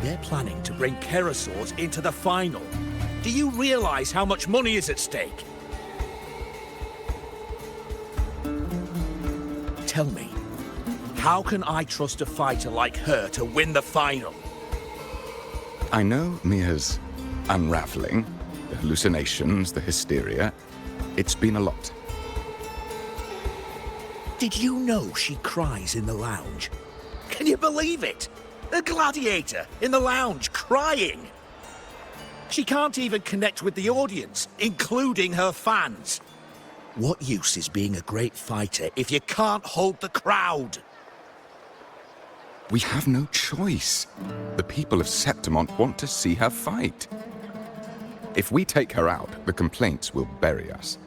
G: They're planning to bring Kerasaurs into the final. Do you realize how much money is at stake? Tell me, how can I trust a fighter like her to win the final?
S: I know Mia's unraveling, the hallucinations, the hysteria. It's been a lot.
G: Did you know she cries in the lounge? Can you believe it? A gladiator in the lounge crying. She can't even connect with the audience, including her fans. What use is being a great fighter if you can't hold the crowd?
S: We have no choice. The people of Septimont want to see her fight. If we take her out, the complaints will bury us.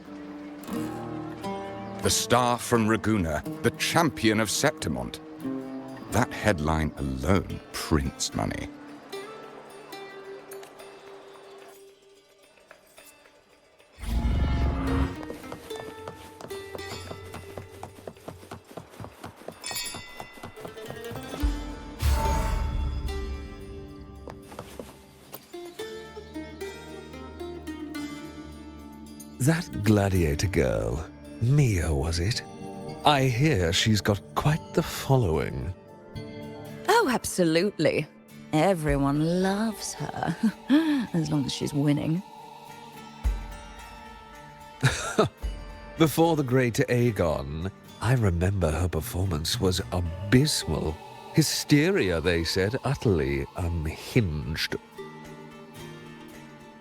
S: The star from Raguna, the champion of Septimont. That headline alone prints money.
N: That gladiator girl, Mia, was it? I hear she's got quite the following.
E: Oh, absolutely. Everyone loves her, as long as she's winning.
N: Before the great Aegon, I remember her performance was abysmal. Hysteria, they said, utterly unhinged.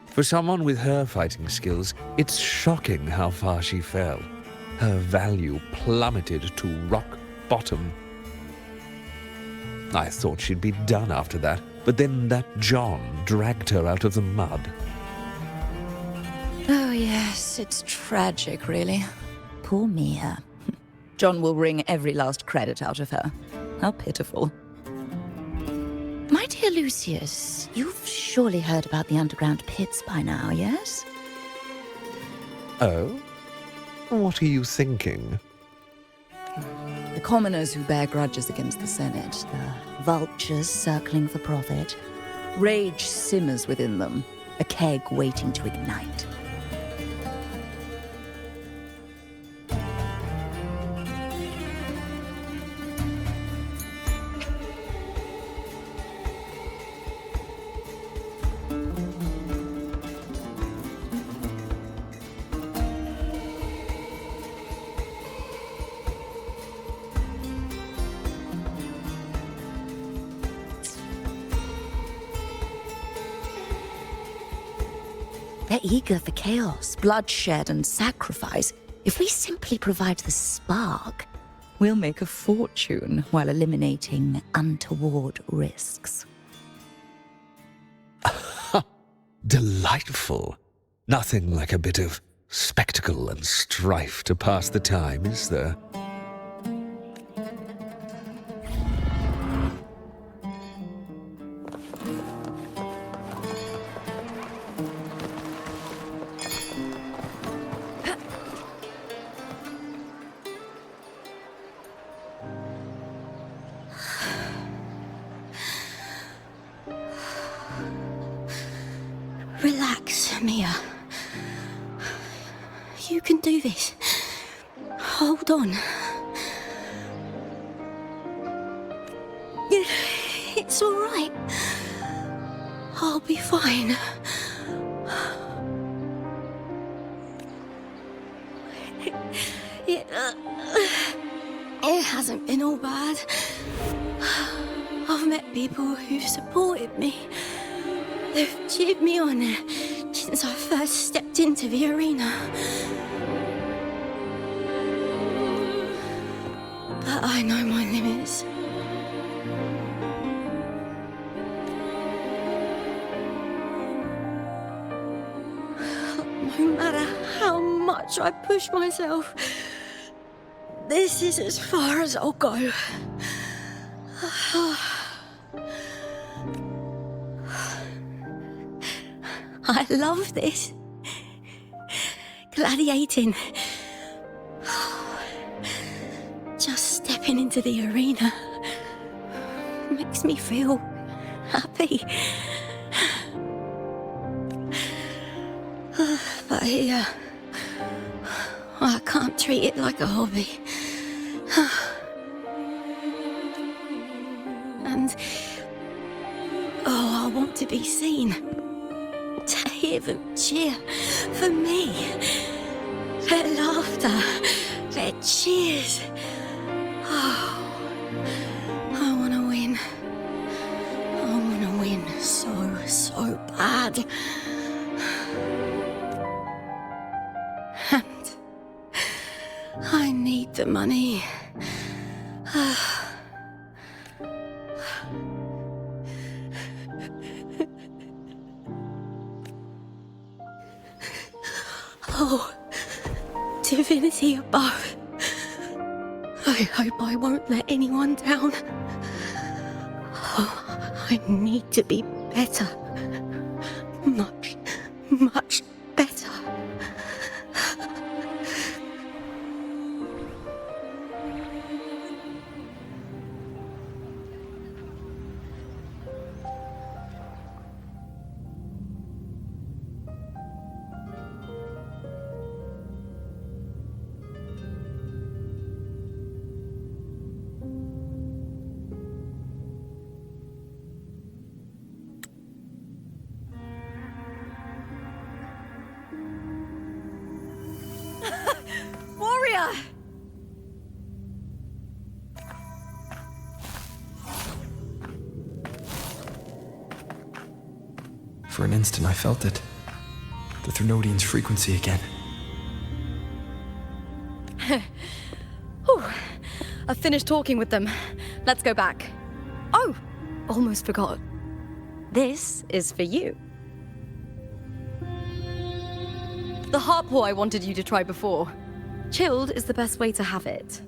N: For someone with her fighting skills, it's shocking how far she fell. Her value plummeted to rock bottom. I thought she'd be done after that, but then that John dragged her out of the mud.
E: Oh, yes, it's tragic, really. Poor Mia. John will wring every last credit out of her. How pitiful. My dear Lucius, you've surely heard about the underground pits by now, yes?
N: Oh? What are you thinking?
E: The commoners who bear grudges against the Senate, the vultures circling for profit. Rage simmers within them, a keg waiting to ignite. They're eager for chaos, bloodshed, and sacrifice. If we simply provide the spark, we'll make a fortune while eliminating untoward risks.
N: Delightful. Nothing like a bit of spectacle and strife to pass the time, is there?
E: Relax, Mia. You can do this. Hold on. It's all right. I'll be fine. It hasn't been all bad. I've met people who've supported me. They've cheered me on since I first stepped into the arena. But I know my limits. No matter how much I push myself, this is as far as I'll go. I love this. Gladiating. Just stepping into the arena makes me feel happy. But here, I can't treat it like a hobby. And, I want to be seen. To hear them cheer for me. Their laughter, their cheers. Oh, I want to win. I want to win so bad. And I need the money. Oh, divinity above. I hope I won't let anyone down. Oh, I need to be better. Much better.
H: Warrior!
A: For an instant, I felt it. The Thrunodian's frequency again.
J: Whew. I've finished talking with them. Let's go back. Oh, almost forgot. This is for you. The harpor I wanted you to try before. Chilled is the best way to have it.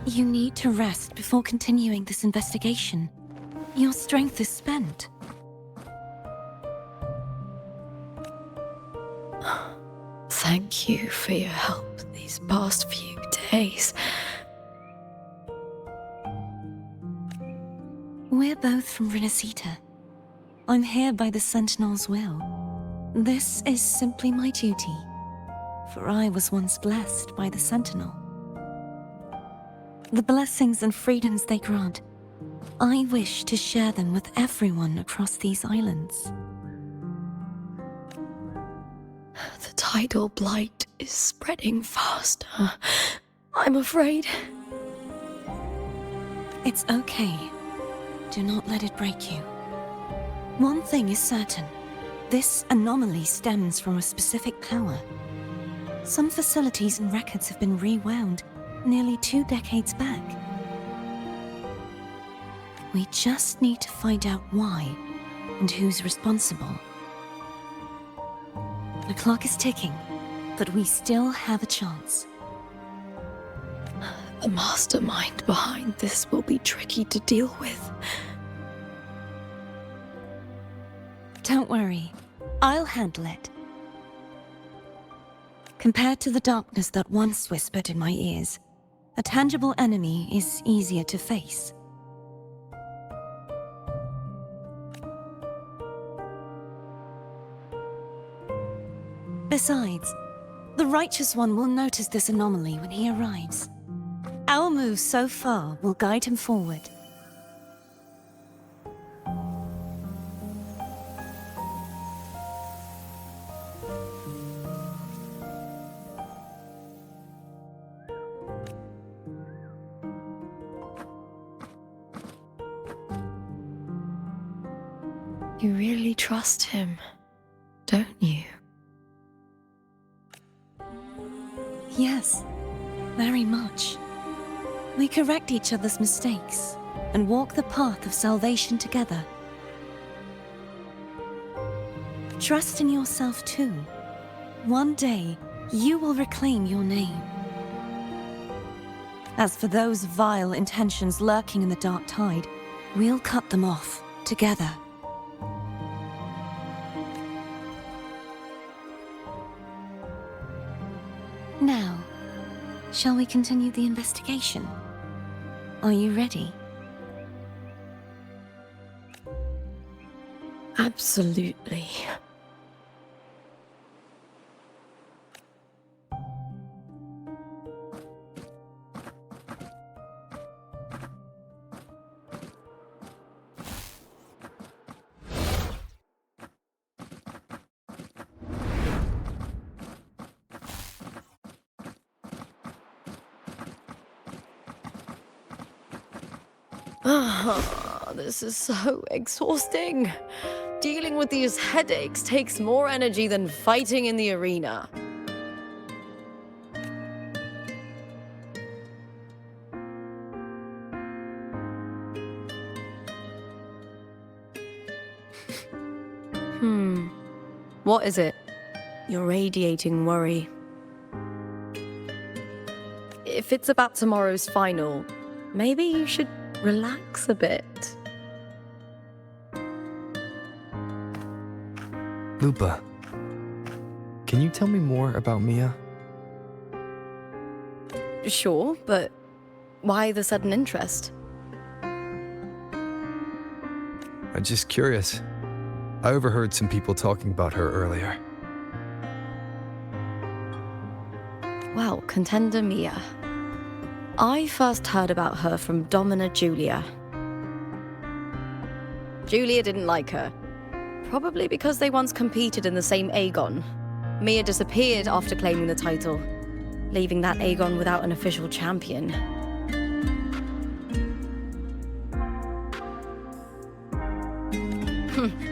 Q: You need to rest before continuing this investigation. Your strength is spent.
E: Thank you for your help these past few days.
Q: We're both from Renacita. I'm here by the Sentinel's will. This is simply my duty, for I was once blessed by the Sentinel. The blessings and freedoms they grant, I wish to share them with everyone across these islands.
E: The tidal blight is spreading faster. I'm afraid.
Q: It's okay. Do not let it break you. One thing is certain. This anomaly stems from a specific power. Some facilities and records have been rewound nearly 2 decades back. We just need to find out why and who's responsible. The clock is ticking, but we still have a chance.
E: The mastermind behind this will be tricky to deal with.
Q: Don't worry. I'll handle it. Compared to the darkness that once whispered in my ears, a tangible enemy is easier to face. Besides, the Righteous One will notice this anomaly when he arrives. Our moves so far will guide him forward.
J: You really trust him, don't you?
Q: Yes, very much. We correct each other's mistakes and walk the path of salvation together. Trust in yourself too. One day, you will reclaim your name. As for those vile intentions lurking in the dark tide, we'll cut them off together. Now, shall we continue the investigation? Are you ready?
J: Absolutely. This is so exhausting. Dealing with these headaches takes more energy than fighting in the arena. What is it? You're radiating worry. If it's about tomorrow's final, maybe you should relax a bit.
A: Lupa, can you tell me more about Mia?
J: Sure, but why the sudden interest?
A: I'm just curious. I overheard some people talking about her earlier.
J: Well, contender Mia. I first heard about her from Domina Julia. Julia didn't like her. Probably because they once competed in the same Aegon. Mia disappeared after claiming the title, leaving that Aegon without an official champion.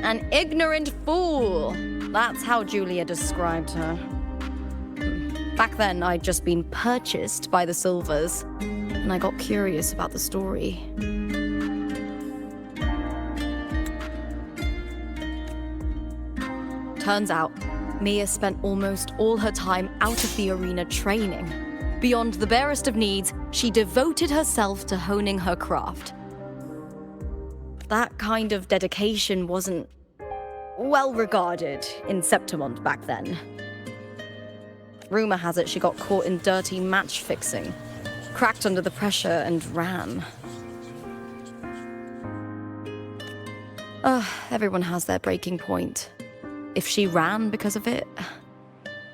J: An ignorant fool! That's how Julia described her. Back then, I'd just been purchased by the Silvers, and I got curious about the story. Turns out, Mia spent almost all her time out of the arena training. Beyond the barest of needs, she devoted herself to honing her craft. That kind of dedication wasn't well regarded in Septimont back then. Rumor has it she got caught in dirty match fixing, cracked under the pressure and ran. Everyone has their breaking point. If she ran because of it,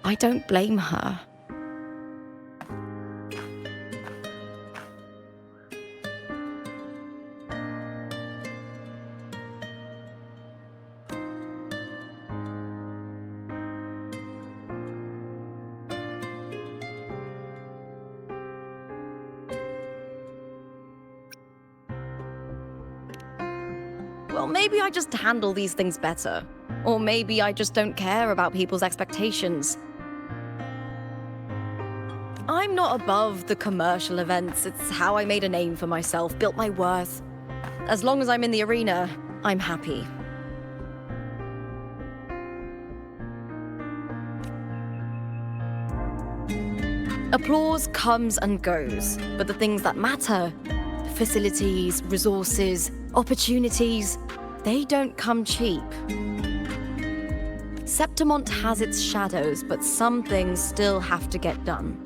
J: I don't blame her. Well, maybe I just handle these things better. Or maybe I just don't care about people's expectations. I'm not above the commercial events. It's how I made a name for myself, built my worth. As long as I'm in the arena, I'm happy. Applause comes and goes, but the things that matter, facilities, resources, opportunities, they don't come cheap. Septimont has its shadows, but some things still have to get done.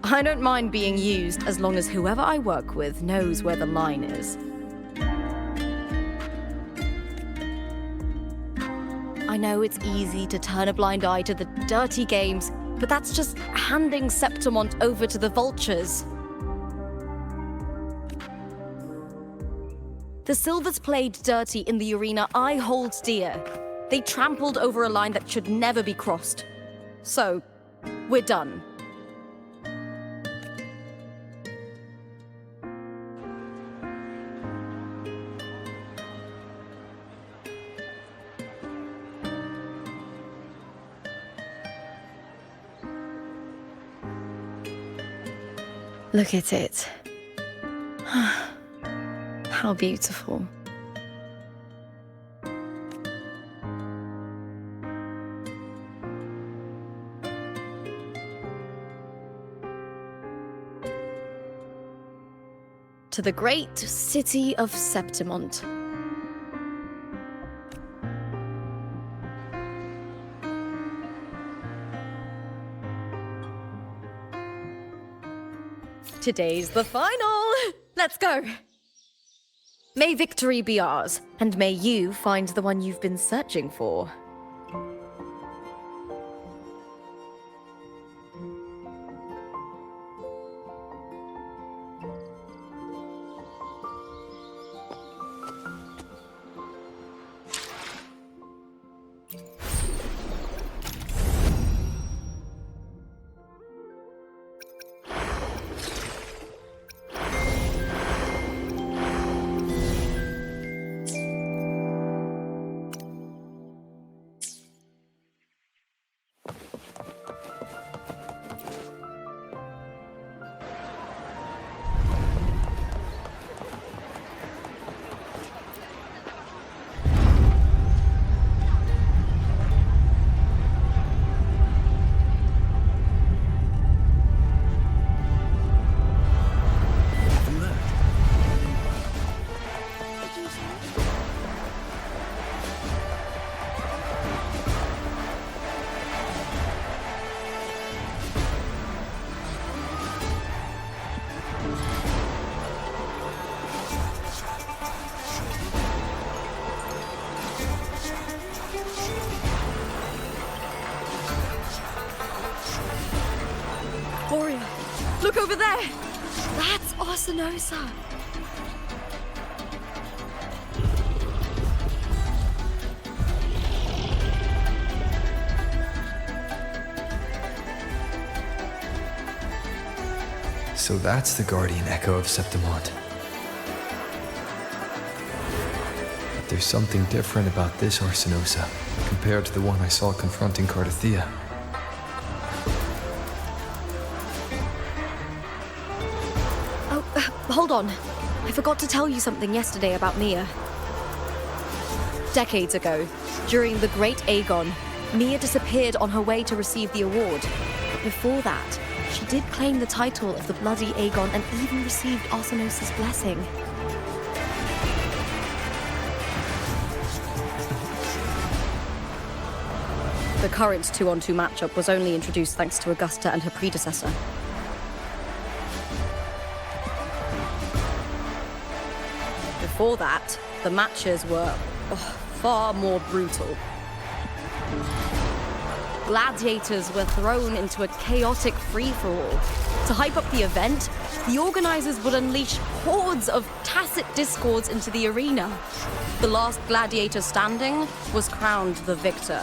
J: I don't mind being used as long as whoever I work with knows where the line is. I know it's easy to turn a blind eye to the dirty games, but that's just handing Septimont over to the vultures. The Silvers played dirty in the arena I hold dear. They trampled over a line that should never be crossed. So, we're done.
P: Look at it. How beautiful.
J: To the great city of Septimont. Today's the final! Let's go! May victory be ours, and may you find the one you've been searching for. Look over there! That's Arsinosa!
A: So that's the guardian echo of Septimont. But there's something different about this Arsinosa compared to the one I saw confronting Cartethyia.
J: Hold on. I forgot to tell you something yesterday about Mia. Decades ago, during the Great Aegon, Mia disappeared on her way to receive the award. But before that, she did claim the title of the Bloody Aegon and even received Arsinosa's blessing. The current 2-on-2 matchup was only introduced thanks to Augusta and her predecessor. Before that, the matches were far more brutal. Gladiators were thrown into a chaotic free-for-all. To hype up the event, the organizers would unleash hordes of tacit discords into the arena. The last gladiator standing was crowned the victor.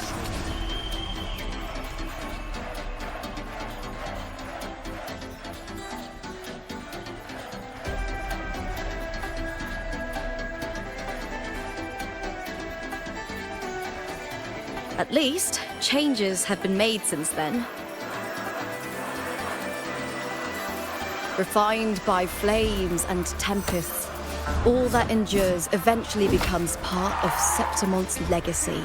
J: At least, changes have been made since then. Refined by flames and tempests, all that endures eventually becomes part of Septimont's legacy.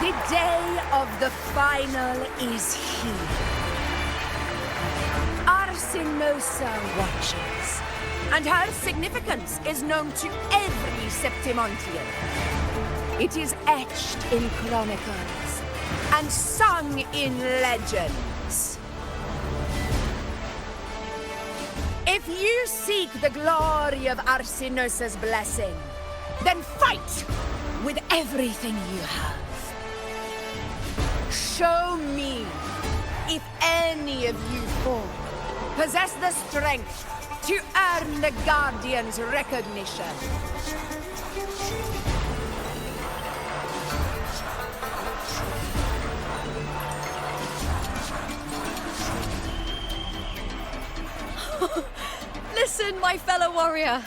K: The day of the final is here. Arsinosa watches, and her significance is known to every Septimontian. It is etched in chronicles and sung in legends. If you seek the glory of Arsinosa's blessing, then fight with everything you have. Show me if any of you four possess the strength to earn the Guardian's recognition.
J: Listen, my fellow warrior.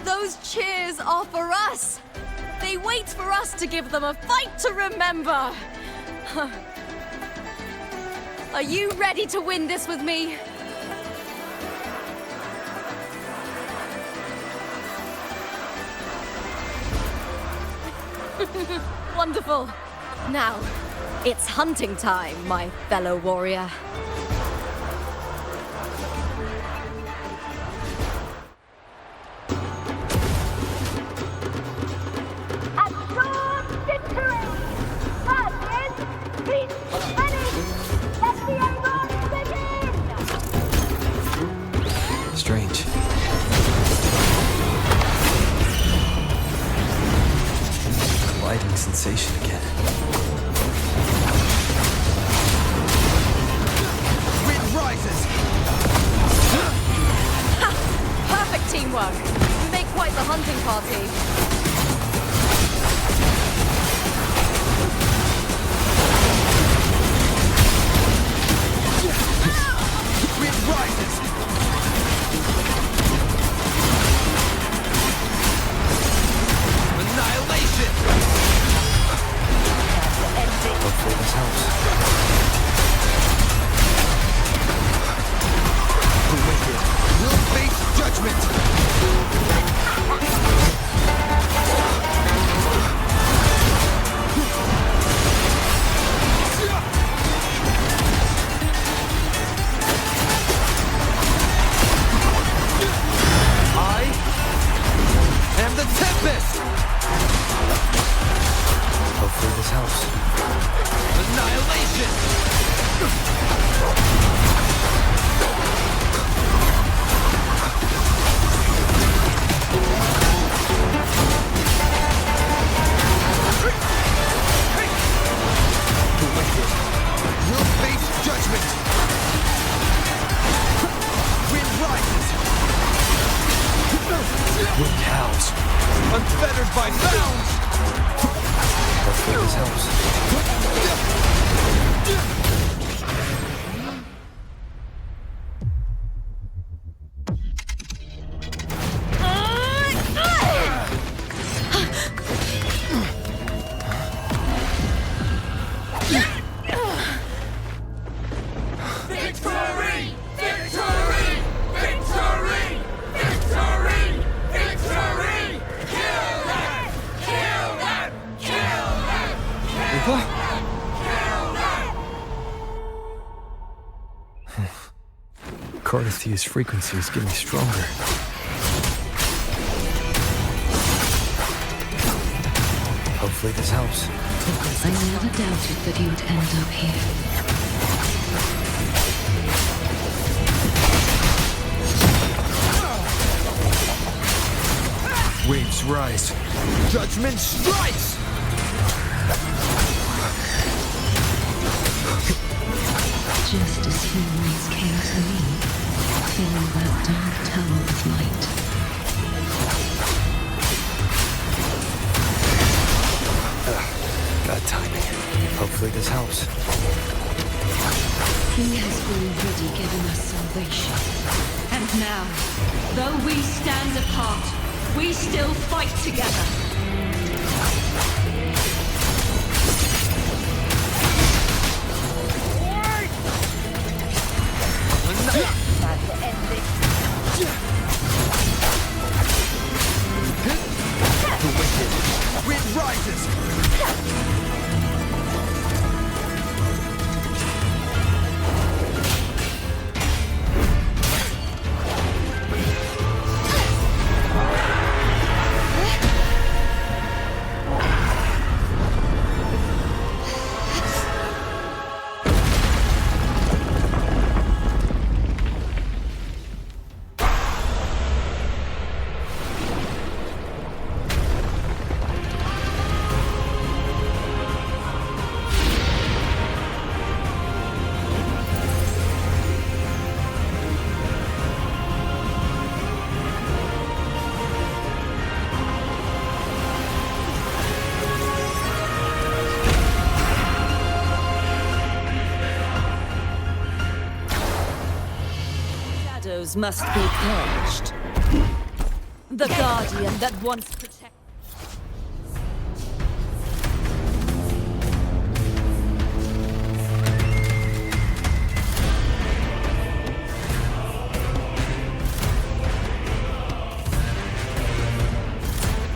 J: Those cheers are for us. They wait for us to give them a fight to remember. Are you ready to win this with me? Wonderful. Now, it's hunting time, my fellow warrior.
A: Strange. Gliding sensation again.
F: Wind rises!
J: Perfect teamwork. We make quite the hunting party.
F: Wind rises! Annihilation!
A: Hopefully this helps.
F: The wicked will face judgment! I am the Tempest!
A: Hopefully this helps.
F: Annihilation! The wicked will face judgment! Wind rises!
A: Wind howls.
F: Unfettered by bounds!
A: Hopefully this helps.
T: Victory! Victory! Victory! Victory! Victory! Kill them! Kill them! Kill them!
A: Lupa? Cartethia's frequency is getting stronger. Hopefully this helps.
U: I never doubted that you'd end up here.
A: Waves rise.
F: Judgment strikes!
U: Just as you once came to me, filling that dark tower with light.
A: Bad timing. Hopefully this helps.
U: He has already given us salvation. And now, though we stand apart, we still fight together.
F: The wicked wind rises!
U: shadows must be purged. The guardian that once protected.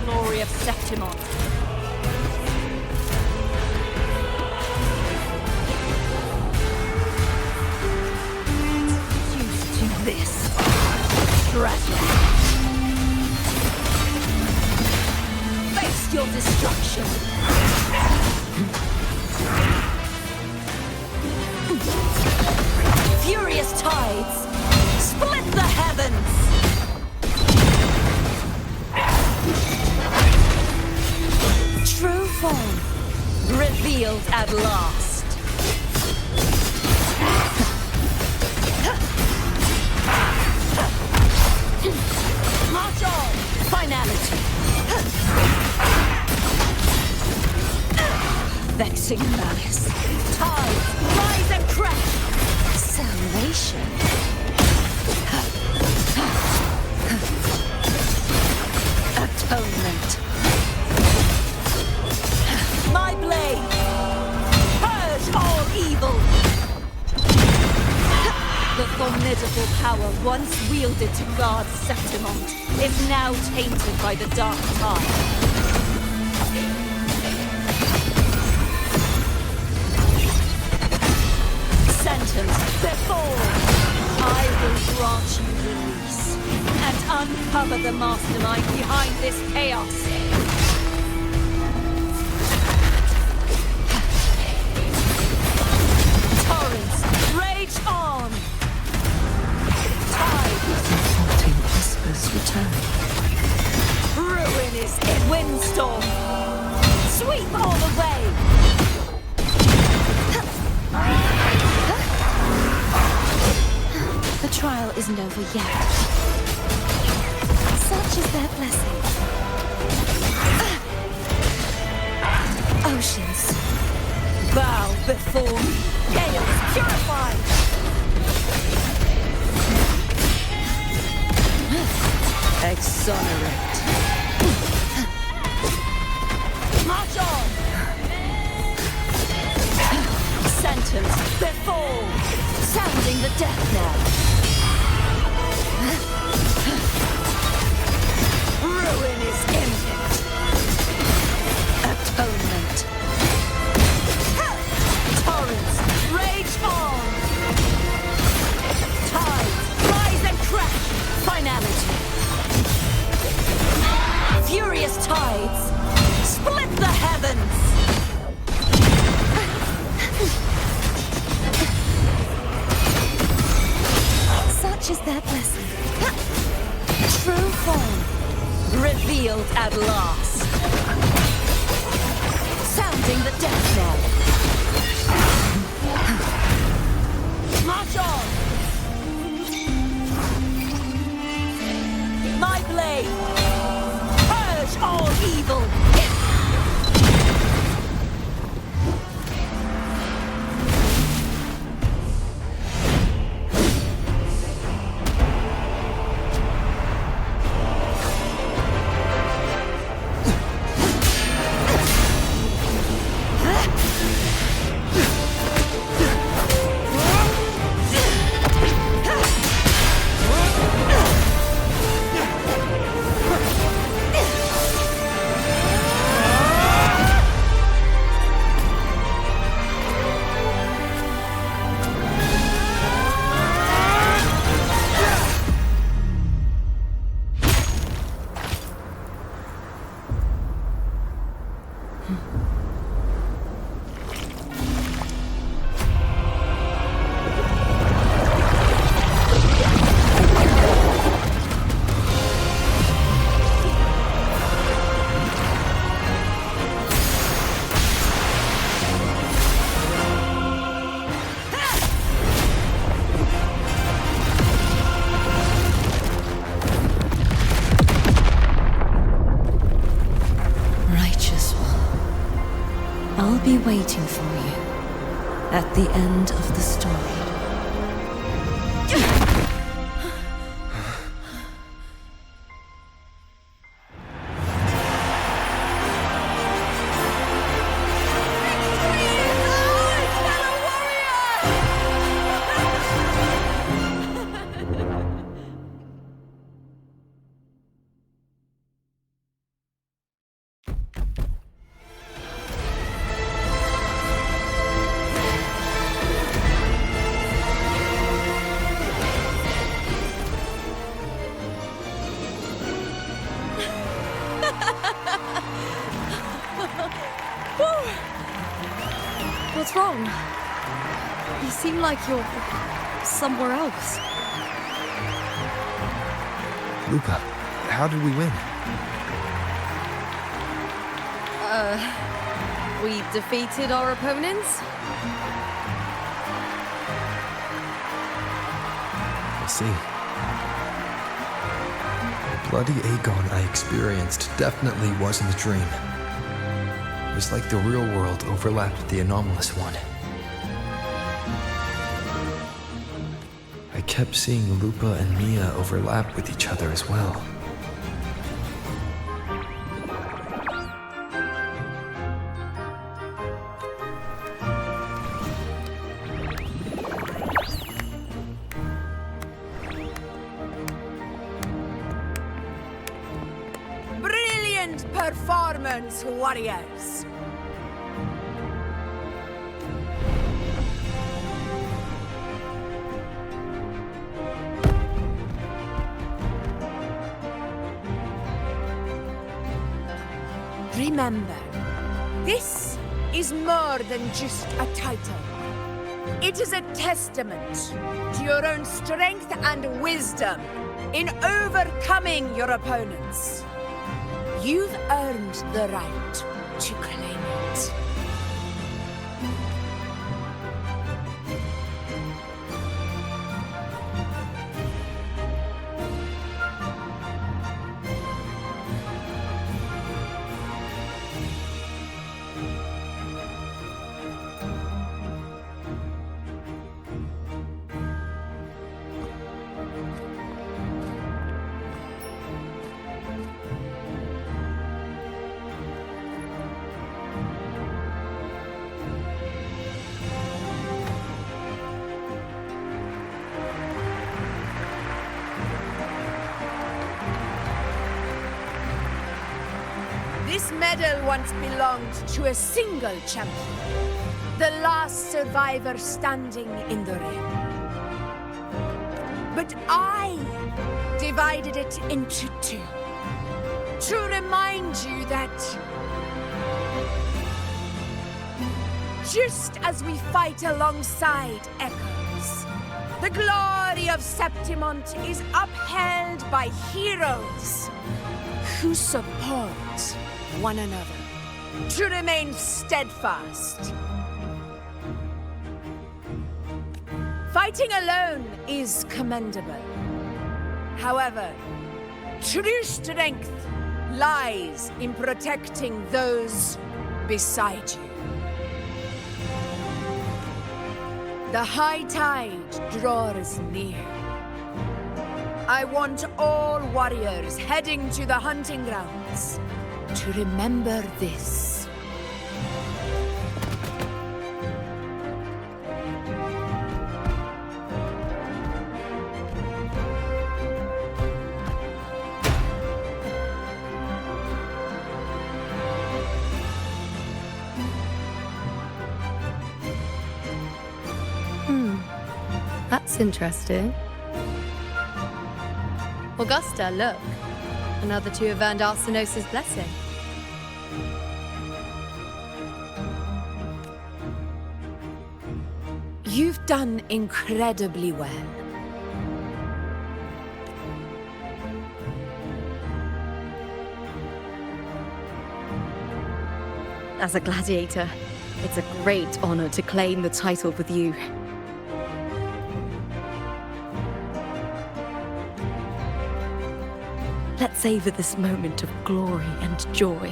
U: Glory of Septimon. Used to this. Tragic. Face your destruction. Furious tides. Split the heavens. True form revealed at last. March on! Finality. Vexing malice. Tides, rise and crash. Salvation. Atonement. My blade! Purge all evil! The formidable power once wielded to guard Septimont is now tainted by the dark tide. Sentence before! I will grant you release and uncover the mastermind behind this chaos. Rage on! Tide!
Q: Haunting whispers return.
U: Ruin is in windstorm! Sweep all away!
Q: The trial isn't over yet. Such is their blessing.
U: Oceans, bow before me! Chaos purified! Exonerate. March on! Sentence before! Sounding the death knell! Ruin is imminent! Atonement! Torrents, rage on! Tides, rise and crash! Finality! Furious tides, split the heavens!
Q: Such is their blessing.
U: True form, revealed at last. Sounding the death knell. March on! My blade! Purge all evil!
Q: I'll be waiting for you at the end of the story.
J: What's wrong? You seem like you're somewhere else.
A: Lupa, how did we win?
J: We defeated our opponents?
A: I see. The bloody Aegon I experienced definitely wasn't a dream. It was like the real world overlapped with the anomalous one. I kept seeing Lupa and Mia overlap with each other as well.
K: Brilliant performance, warriors! Remember, this is more than just a title. It is a testament to your own strength and wisdom in overcoming your opponents. You've earned the right to claim it. This medal once belonged to a single champion, the last survivor standing in the ring. But I divided it into two, to remind you that just as we fight alongside echoes, the glory of Septimont is upheld by heroes who support one another, to remain steadfast. Fighting alone is commendable. However, true strength lies in protecting those beside you. The high tide draws near. I want all warriors heading to the hunting grounds to remember this.
J: That's interesting. Augusta, look. Another two have earned Arsenos's blessing.
K: You've done incredibly well.
J: As a gladiator, it's a great honor to claim the title with you. Let's savor this moment of glory and joy.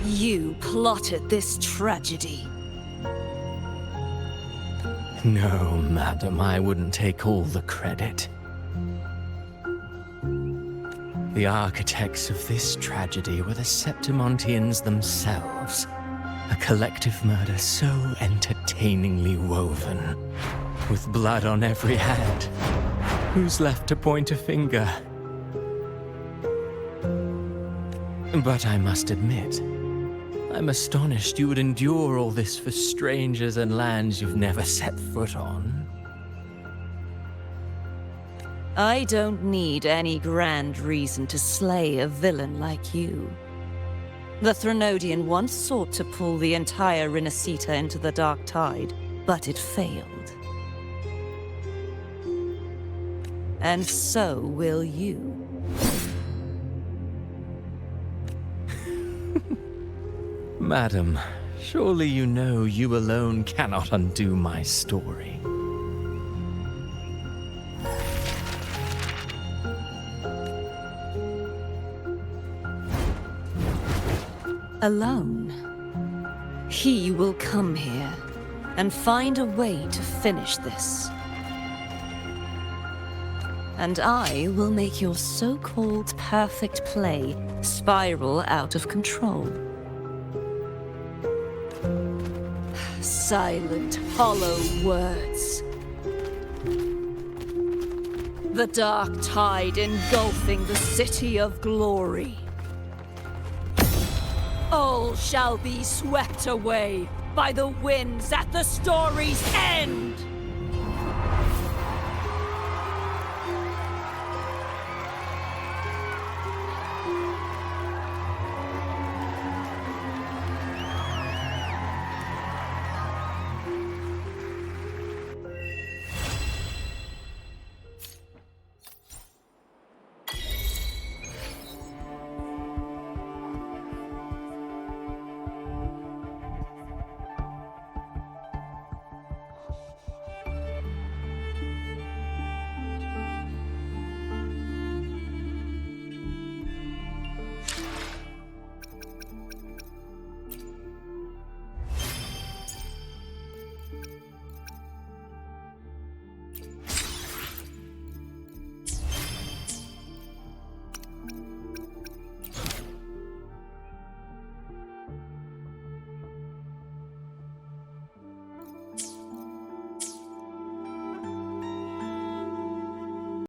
U: You plotted this tragedy.
C: No, madam, I wouldn't take all the credit.
I: The architects of this tragedy were the Septimontians themselves. A collective murder so entertainingly woven, with blood on every hand. Who's left to point a finger? But I must admit, I'm astonished you would endure all this for strangers and lands you've never set foot on.
Q: I don't need any grand reason to slay a villain like you. The Threnodian once sought to pull the entire Rinascita into the Dark Tide, but it failed. And so will you.
I: Madam, surely you know you alone cannot undo my story.
Q: Alone. He will come here and find a way to finish this. And I will make your so-called perfect play spiral out of control. Silent, hollow words. The dark tide engulfing the city of glory. All shall be swept away by the winds at the story's end!